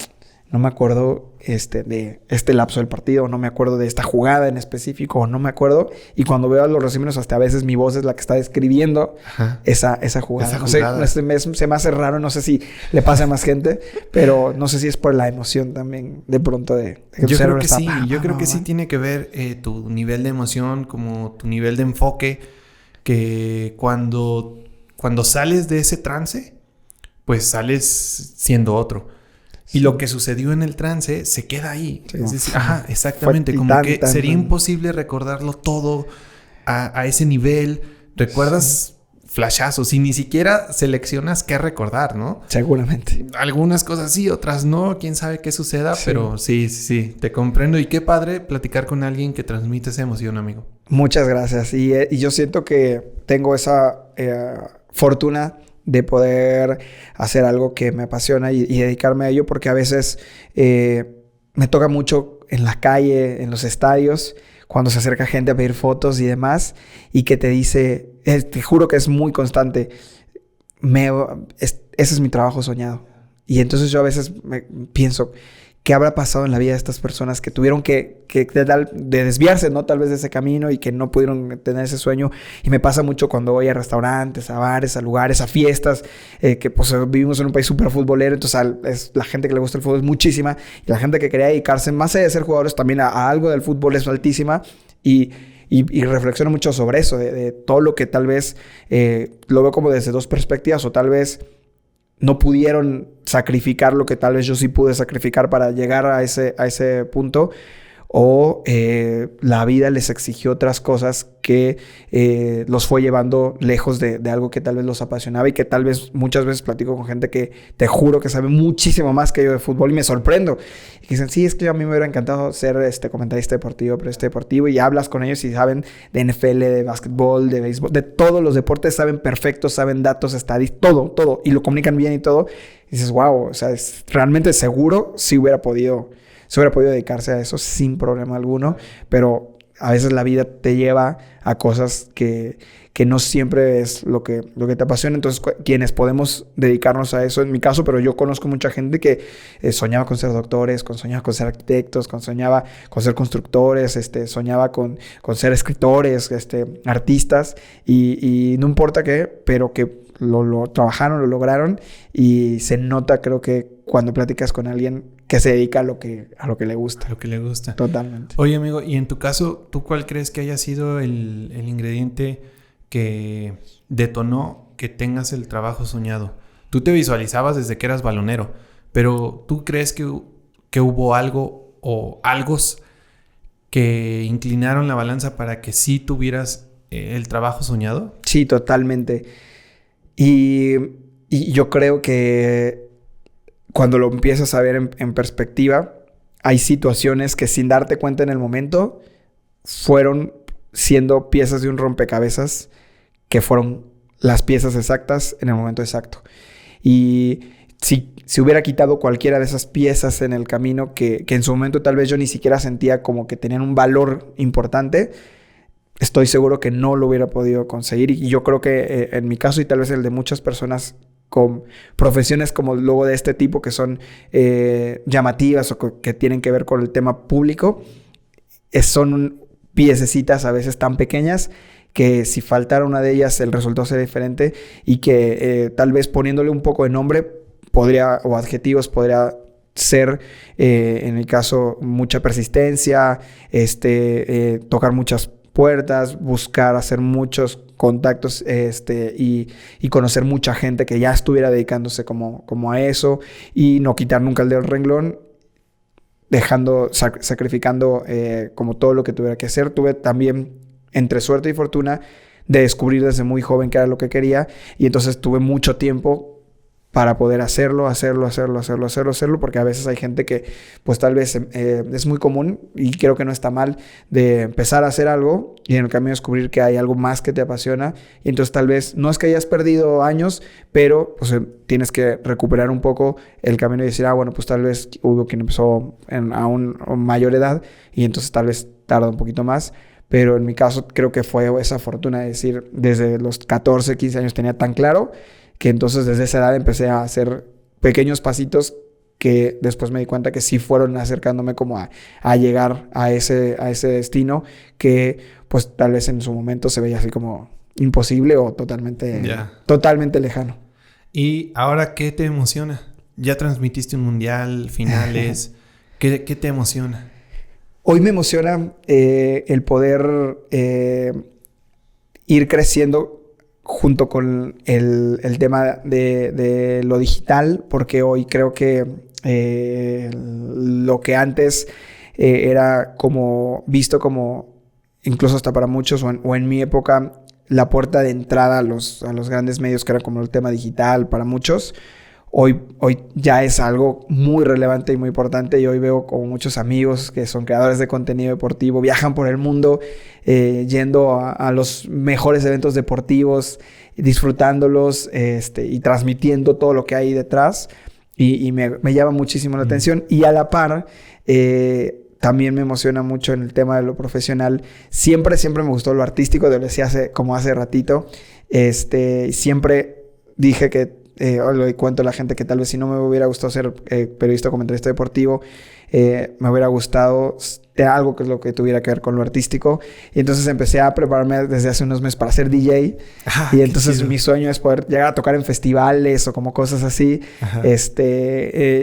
No me acuerdo de este lapso del partido, no me acuerdo de esta jugada en específico, no me acuerdo. Y cuando veo los resúmenes, hasta a veces mi voz es la que está describiendo esa jugada. No sé, se me hace raro, no sé si le pasa a más gente, pero no sé si es por la emoción también de pronto de que yo creo que sí, yo creo que sí tiene que ver tu nivel de emoción, como tu nivel de enfoque, que cuando sales de ese trance, pues sales siendo otro. Y lo que sucedió en el trance se queda ahí. Sí, es decir, exactamente. Como que sería imposible recordarlo todo a ese nivel. ¿Recuerdas flashazos y ni siquiera seleccionas qué recordar, ¿no? Seguramente. Algunas cosas sí, otras no, quién sabe qué suceda, pero sí, te comprendo. Y qué padre platicar con alguien que transmite esa emoción, amigo. Muchas gracias. Y yo siento que tengo esa fortuna de poder hacer algo que me apasiona y dedicarme a ello, porque a veces me toca mucho en la calle, en los estadios, cuando se acerca gente a pedir fotos y demás, y que te dice, te juro que es muy constante, ese es mi trabajo soñado. Y entonces yo a veces pienso, ¿qué habrá pasado en la vida de estas personas que tuvieron que desviarse, ¿no? Tal vez de ese camino y que no pudieron tener ese sueño. Y me pasa mucho cuando voy a restaurantes, a bares, a lugares, a fiestas, que pues vivimos en un país súper futbolero, entonces la gente que le gusta el fútbol es muchísima y la gente que quería dedicarse, más allá de ser jugadores, también a algo del fútbol es altísima y reflexiono mucho sobre eso, de todo lo que tal vez lo veo como desde dos perspectivas o tal vez no pudieron sacrificar lo que tal vez yo sí pude sacrificar para llegar a ese punto. O la vida les exigió otras cosas que los fue llevando lejos de algo que tal vez los apasionaba y que tal vez muchas veces platico con gente que te juro que sabe muchísimo más que yo de fútbol y me sorprendo. Y dicen, sí, es que a mí me hubiera encantado ser comentarista deportivo, periodista deportivo, y hablas con ellos y saben de NFL, de básquetbol, de béisbol, de todos los deportes, saben perfecto, saben datos, estadísticos, todo, y lo comunican bien y todo. Y dices, wow, o sea, realmente seguro si hubiera podido dedicarse a eso sin problema alguno, pero a veces la vida te lleva a cosas que no siempre es lo que te apasiona. Entonces, quienes podemos dedicarnos a eso, en mi caso, pero yo conozco mucha gente que soñaba con ser doctores, soñaba con ser arquitectos, soñaba con ser constructores, soñaba con ser escritores, artistas, y no importa qué, pero que lo trabajaron, lo lograron, y se nota, creo que cuando platicas con alguien que se dedica a lo que le gusta. A lo que le gusta. Totalmente. Oye, amigo, y en tu caso, ¿tú cuál crees que haya sido el ingrediente que detonó que tengas el trabajo soñado? Tú te visualizabas desde que eras balonero, pero ¿tú crees que hubo algo o algos que inclinaron la balanza para que sí tuvieras el trabajo soñado? Sí, totalmente. Y yo creo que cuando lo empiezas a ver en perspectiva, hay situaciones que sin darte cuenta en el momento fueron siendo piezas de un rompecabezas que fueron las piezas exactas en el momento exacto. Y si hubiera quitado cualquiera de esas piezas en el camino que en su momento tal vez yo ni siquiera sentía como que tenían un valor importante, estoy seguro que no lo hubiera podido conseguir. Y yo creo que en mi caso y tal vez el de muchas personas con profesiones como luego de este tipo que son llamativas o que tienen que ver con el tema público, son piececitas a veces tan pequeñas que si faltara una de ellas el resultado sería diferente, y que tal vez poniéndole un poco de nombre o adjetivos podría ser, en mi caso, mucha persistencia, tocar muchas puertas, buscar hacer muchos contactos y conocer mucha gente que ya estuviera dedicándose como a eso, y no quitar nunca el dedo del renglón, sacrificando como todo lo que tuviera que hacer. Tuve también, entre suerte y fortuna, de descubrir desde muy joven qué era lo que quería, y entonces tuve mucho tiempo para poder hacerlo, porque a veces hay gente que, pues tal vez es muy común, y creo que no está mal, de empezar a hacer algo y en el camino descubrir que hay algo más que te apasiona, y entonces tal vez no es que hayas perdido años, pero pues tienes que recuperar un poco el camino y decir, bueno, pues tal vez hubo quien empezó a una mayor edad y entonces tal vez tarda un poquito más. Pero en mi caso creo que fue esa fortuna de decir, desde los 14, 15 años tenía tan claro, que entonces desde esa edad empecé a hacer pequeños pasitos que después me di cuenta que sí fueron acercándome como a llegar a ese destino que pues tal vez en su momento se veía así como imposible o totalmente lejano. ¿Y ahora qué te emociona? Ya transmitiste un mundial, finales. ¿Qué te emociona? Hoy me emociona el poder ir creciendo junto con el tema de lo digital, porque hoy creo que lo que antes era como visto como, incluso hasta para muchos, o en mi época, la puerta de entrada a los grandes medios, que era como el tema digital para muchos. Hoy ya es algo muy relevante y muy importante, y hoy veo como muchos amigos que son creadores de contenido deportivo, viajan por el mundo yendo a los mejores eventos deportivos, disfrutándolos y transmitiendo todo lo que hay detrás, y me llama muchísimo la atención. Y a la par, también me emociona mucho en el tema de lo profesional. Siempre me gustó lo artístico, te lo decía hace ratito. Siempre dije que le cuento a la gente que tal vez si no me hubiera gustado ser periodista o comentarista deportivo, me hubiera gustado algo que es lo que tuviera que ver con lo artístico. Y entonces empecé a prepararme desde hace unos meses para ser DJ. Y entonces mi sueño es poder llegar a tocar en festivales o como cosas así.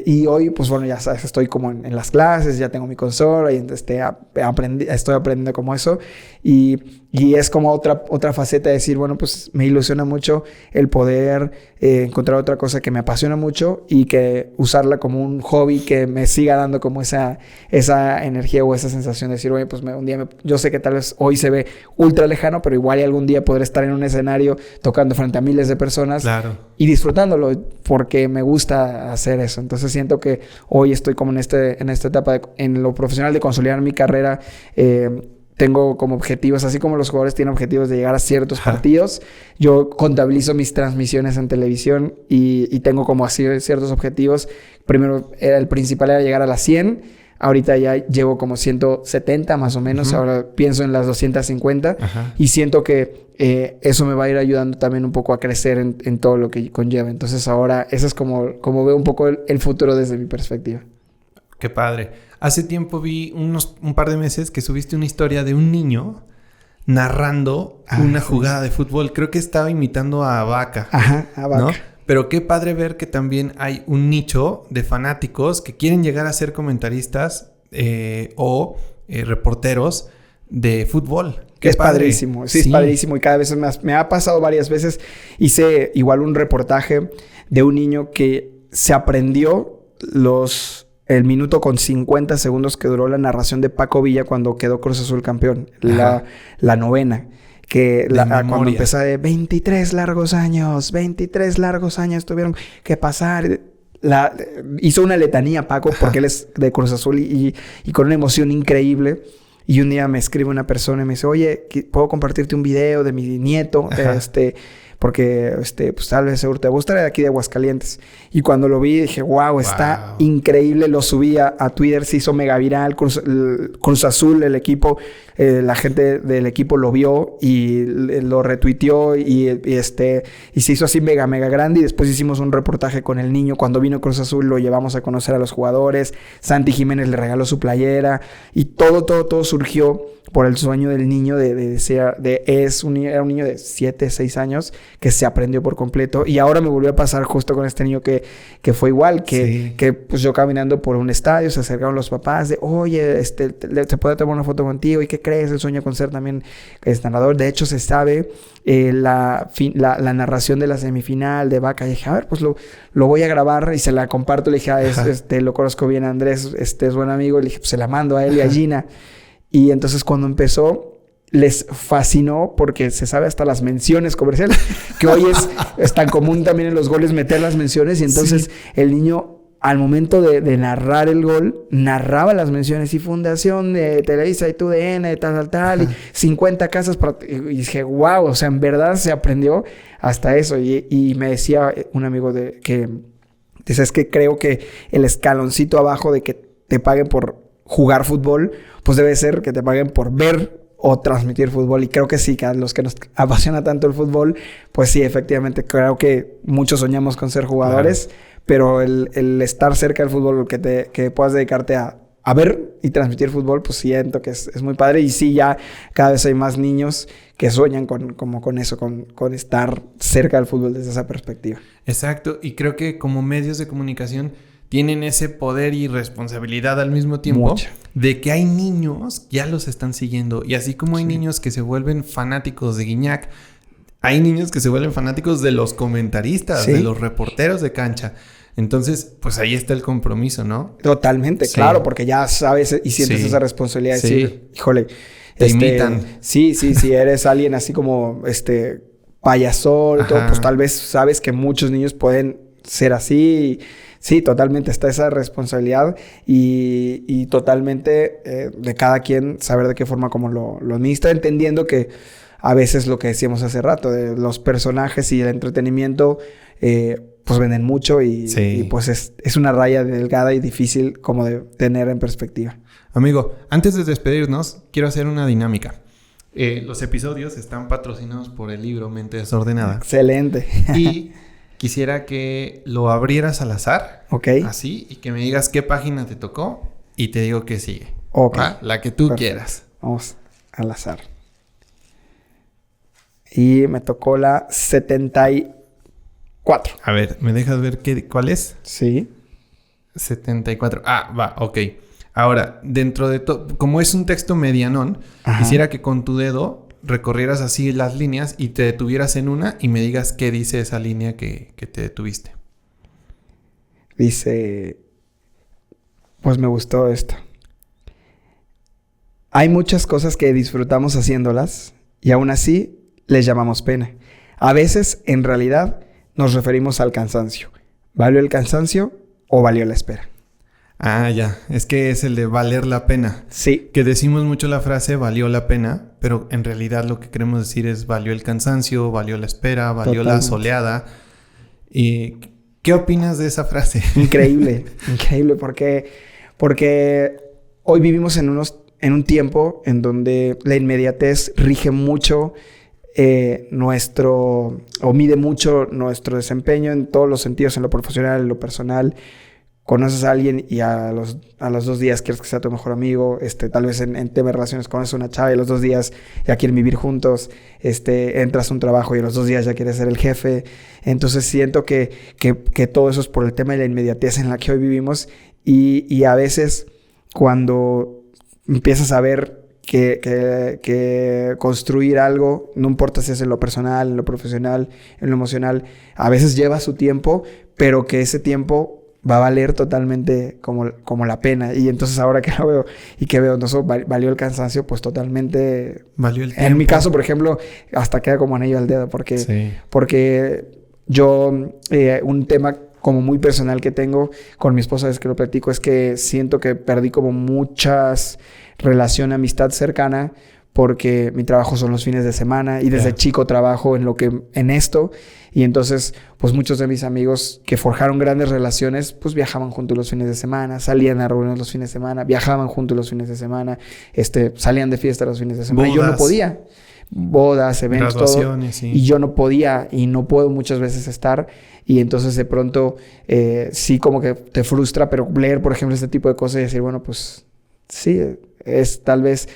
Y hoy, pues bueno, ya sabes, estoy como en las clases, ya tengo mi consola y estoy aprendiendo como eso. Y es como otra faceta de decir, bueno, pues me ilusiona mucho el poder encontrar otra cosa que me apasiona mucho y que usarla como un hobby que me siga dando como esa energía o esa sensación de decir, oye, pues un día yo sé que tal vez hoy se ve ultra lejano, pero igual y algún día podré estar en un escenario tocando frente a miles de personas. Claro. Y disfrutándolo porque me gusta hacer eso. Entonces siento que hoy estoy como en esta etapa en lo profesional de consolidar mi carrera. Tengo como objetivos, así como los jugadores tienen objetivos de llegar a ciertos partidos, yo contabilizo mis transmisiones en televisión y tengo como así ciertos objetivos. Primero, el principal era llegar a las 100. Ahorita ya llevo como 170 más o menos. Ahora pienso en las 250. Y siento que eso me va a ir ayudando también un poco a crecer en todo lo que conlleva. Entonces ahora, eso es como veo un poco el futuro desde mi perspectiva. Qué padre. Hace tiempo vi un par de meses que subiste una historia de un niño narrando una jugada de fútbol. Creo que estaba imitando a Vaca. A Vaca. ¿No? Pero qué padre ver que también hay un nicho de fanáticos que quieren llegar a ser comentaristas o reporteros de fútbol. Es padrísimo. Sí, es padrísimo. Y cada vez más. Me ha pasado varias veces. Hice igual un reportaje de un niño que se aprendió el minuto con 50 segundos que duró la narración de Paco Villa cuando quedó Cruz Azul campeón. La novena. Cuando empezó de 23 largos años tuvieron que pasar. Hizo una letanía Paco porque él es de Cruz Azul y con una emoción increíble. Y un día me escribe una persona y me dice, oye, ¿puedo compartirte un video de mi nieto? Porque pues tal vez seguro te gusta, de aquí de Aguascalientes. Y cuando lo vi dije, wow, está increíble. Lo subí a Twitter, se hizo mega viral. Cruz Azul, el equipo, la gente del equipo lo vio y lo retuiteó y se hizo así mega grande. Y después hicimos un reportaje con el niño. Cuando vino Cruz Azul lo llevamos a conocer a los jugadores. Santi Jiménez le regaló su playera y todo surgió por el sueño del niño era un niño de 7, 6 años que se aprendió por completo. Y ahora me volvió a pasar justo con este niño que fue igual, que pues yo caminando por un estadio, se acercaron los papás de, oye, ¿se puede tomar una foto contigo? ¿Y qué crees? Él sueña con ser también narrador. De hecho, se sabe la narración de la semifinal de Vaca. Y dije, a ver, pues lo voy a grabar y se la comparto. Le dije, lo conozco bien a Andrés, es buen amigo. Le dije, pues se la mando a él y a Gina. Y entonces cuando empezó, les fascinó porque se sabe hasta las menciones comerciales, que hoy es tan común también en los goles meter las menciones. Y entonces el niño, al momento de narrar el gol, narraba las menciones y Fundación de Televisa y TUDN, tal, y 50 casas. Y dije, wow, o sea, en verdad se aprendió hasta eso. Y me decía un amigo que es que creo que el escaloncito abajo de que te paguen por jugar fútbol, pues debe ser que te paguen por ver o transmitir fútbol. Y creo que sí, que a los que nos apasiona tanto el fútbol, pues sí, efectivamente, creo que muchos soñamos con ser jugadores, pero el estar cerca del fútbol, que puedas dedicarte a ver y transmitir fútbol, pues siento que es muy padre. Y sí, ya cada vez hay más niños que sueñan con eso, con estar cerca del fútbol desde esa perspectiva. Exacto, y creo que como medios de comunicación tienen ese poder y responsabilidad al mismo tiempo de que hay niños que ya los están siguiendo. Y así como hay niños que se vuelven fanáticos de Guiñac, hay niños que se vuelven fanáticos de los comentaristas, de los reporteros de cancha. Entonces, pues ahí está el compromiso, ¿no? Totalmente, sí. Claro, porque ya sabes y sientes esa responsabilidad de decir, híjole, te imitan. Sí, eres alguien así como payasol, todo, pues tal vez sabes que muchos niños pueden ser así. Sí, totalmente está esa responsabilidad y totalmente de cada quien saber de qué forma como lo administra, entendiendo que a veces lo que decíamos hace rato, de los personajes y el entretenimiento, pues venden mucho y pues es una raya delgada y difícil como de tener en perspectiva. Amigo, antes de despedirnos, quiero hacer una dinámica. Los episodios están patrocinados por el libro Mente Desordenada. Excelente. Y quisiera que lo abrieras al azar. Ok. Así, y que me digas qué página te tocó y te digo qué sigue. Ok. ¿Va? La que tú quieras. Vamos al azar. Y me tocó la 74. A ver, ¿me dejas ver cuál es? Sí. 74. Ah, va, ok. Ahora, dentro de todo, como es un texto medianón, quisiera que con tu dedo recorrieras así las líneas y te detuvieras en una y me digas qué dice esa línea que te detuviste. Dice, pues me gustó esto. Hay muchas cosas que disfrutamos haciéndolas y aún así les llamamos pena. A veces, en realidad, nos referimos al cansancio. ¿Valió el cansancio o valió la espera? Ah, ya. Es que es el de valer la pena. Sí. Que decimos mucho la frase valió la pena, pero en realidad lo que queremos decir es valió el cansancio, valió la espera, valió la soleada. ¿Y qué opinas de esa frase? Increíble, increíble, porque hoy vivimos en un tiempo en donde la inmediatez rige mucho mide mucho nuestro desempeño en todos los sentidos, en lo profesional, en lo personal. Conoces a alguien y a los 2 días quieres que sea tu mejor amigo. Tal vez en tema de relaciones conoces a una chava y a los 2 días ya quieren vivir juntos. Entras a un trabajo y a los 2 días ya quieres ser el jefe. Entonces siento que todo eso es por el tema de la inmediatez en la que hoy vivimos. Y a veces cuando empiezas a ver que construir algo, no importa si es en lo personal, en lo profesional, en lo emocional, a veces lleva su tiempo, pero que ese tiempo va a valer totalmente como la pena. Y entonces ahora que lo veo y que veo, no solo valió el cansancio, pues totalmente valió el tiempo. En mi caso, por ejemplo, hasta queda como anillo al dedo, porque yo un tema como muy personal que tengo con mi esposa, es que lo platico, es que siento que perdí como muchas relación, amistad cercana, porque mi trabajo son los fines de semana y desde chico trabajo en esto. Y entonces, pues muchos de mis amigos que forjaron grandes relaciones, pues viajaban juntos los fines de semana, salían a reuniones los fines de semana, viajaban juntos los fines de semana, salían de fiesta los fines de semana. Bodas. Y yo no podía. Bodas, eventos, todo. Sí. Y yo no podía y no puedo muchas veces estar. Y entonces de pronto sí como que te frustra, pero leer, por ejemplo, este tipo de cosas y decir, bueno, pues sí, tal vez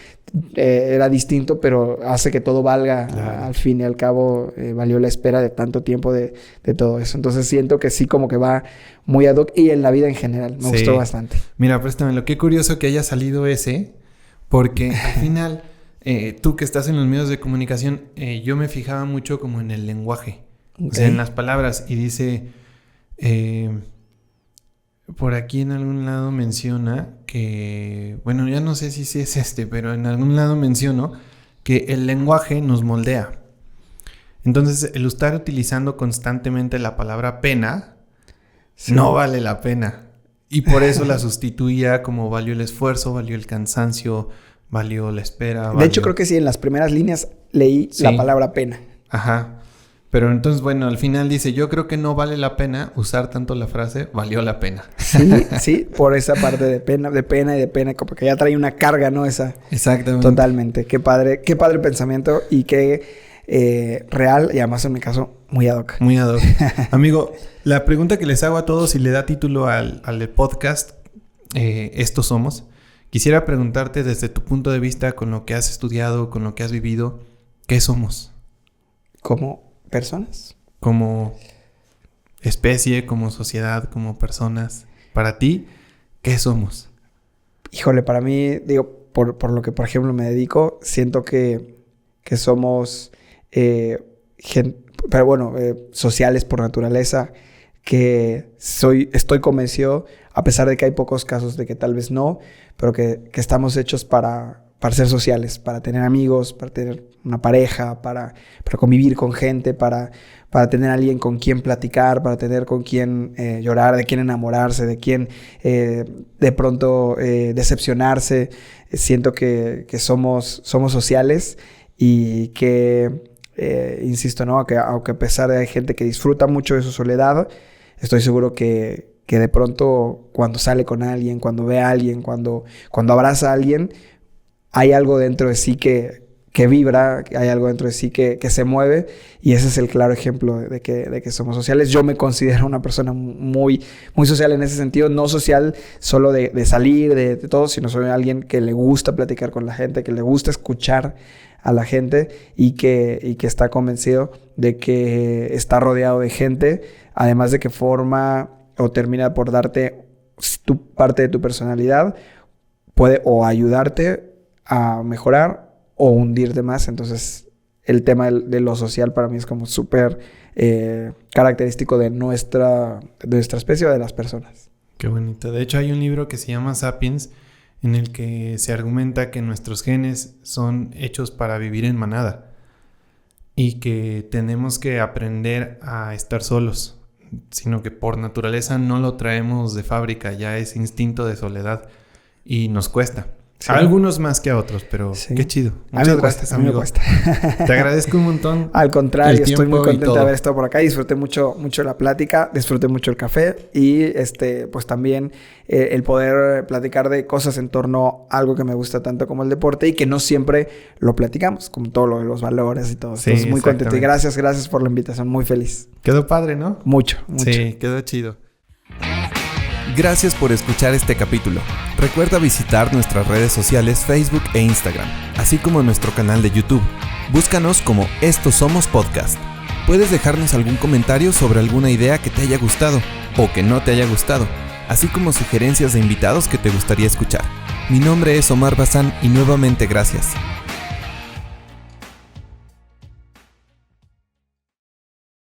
era distinto, pero hace que todo valga. Al fin y al cabo, valió la espera de tanto tiempo de todo eso. Entonces siento que sí como que va muy ad hoc y en la vida en general. Me gustó bastante. Mira, préstamelo. Qué curioso que haya salido ese, porque al final, tú que estás en los medios de comunicación, yo me fijaba mucho como en el lenguaje. O sea, en las palabras. Y dice... por aquí en algún lado menciona que... Bueno, ya no sé si es pero en algún lado menciono que el lenguaje nos moldea. Entonces, el estar utilizando constantemente la palabra pena no vale la pena. Y por eso la sustituía como valió el esfuerzo, valió el cansancio, valió la espera. De hecho, creo que sí, en las primeras líneas leí la palabra pena. Ajá. Pero entonces, bueno, al final dice, yo creo que no vale la pena usar tanto la frase, valió la pena. Sí, por esa parte de pena, como que ya trae una carga, ¿no? Esa. Exactamente. Totalmente. Qué padre pensamiento y qué real y además en mi caso muy ad hoc. Muy ad hoc. Amigo, la pregunta que les hago a todos y le da título al podcast, Estos Somos, quisiera preguntarte desde tu punto de vista, con lo que has estudiado, con lo que has vivido, ¿qué somos? Como personas. Como especie, como sociedad, como personas. Para ti, ¿qué somos? Híjole, para mí, digo, por lo que, por ejemplo, me dedico, siento que somos, sociales por naturaleza, que estoy convencido, a pesar de que hay pocos casos de que tal vez no, pero que estamos hechos para ser sociales, para tener amigos, para tener una pareja, para convivir con gente, para tener alguien con quien platicar, para tener con quien llorar, de quien enamorarse, de quien de pronto decepcionarse. Siento que somos sociales y que, insisto, ¿no? Aunque a pesar de que hay gente que disfruta mucho de su soledad, estoy seguro que de pronto cuando sale con alguien, cuando ve a alguien, cuando abraza a alguien, hay algo dentro de sí que vibra, hay algo dentro de sí que se mueve, y ese es el claro ejemplo de que somos sociales. Yo me considero una persona muy, muy social en ese sentido, no social solo de salir, de todo, sino soy alguien que le gusta platicar con la gente, que le gusta escuchar a la gente y que está convencido de que está rodeado de gente, además de que forma o termina por darte parte de tu personalidad, puede o ayudarte a mejorar o hundirte más. Entonces el tema de lo social para mí es como súper característico de nuestra especie o de las personas. Qué bonito. De hecho hay un libro que se llama Sapiens, en el que se argumenta que nuestros genes son hechos para vivir en manada y que tenemos que aprender a estar solos, sino que por naturaleza no lo traemos de fábrica, ya es instinto de soledad y nos cuesta. Sí. A algunos más que a otros, pero sí. Qué chido. Muchas gracias, amigo. Te agradezco un montón. Al contrario, estoy muy contento de haber estado por acá. Disfruté mucho la plática, disfruté mucho el café y pues también el poder platicar de cosas en torno a algo que me gusta tanto como el deporte y que no siempre lo platicamos, como todo lo de los valores y todo. Sí, entonces, muy contento y gracias por la invitación. Muy feliz. Quedó padre, ¿no? Mucho. Sí, quedó chido. Gracias por escuchar este capítulo. Recuerda visitar nuestras redes sociales Facebook e Instagram, así como nuestro canal de YouTube. Búscanos como Estos Somos Podcast. Puedes dejarnos algún comentario sobre alguna idea que te haya gustado o que no te haya gustado, así como sugerencias de invitados que te gustaría escuchar. Mi nombre es Omar Bazán y nuevamente gracias.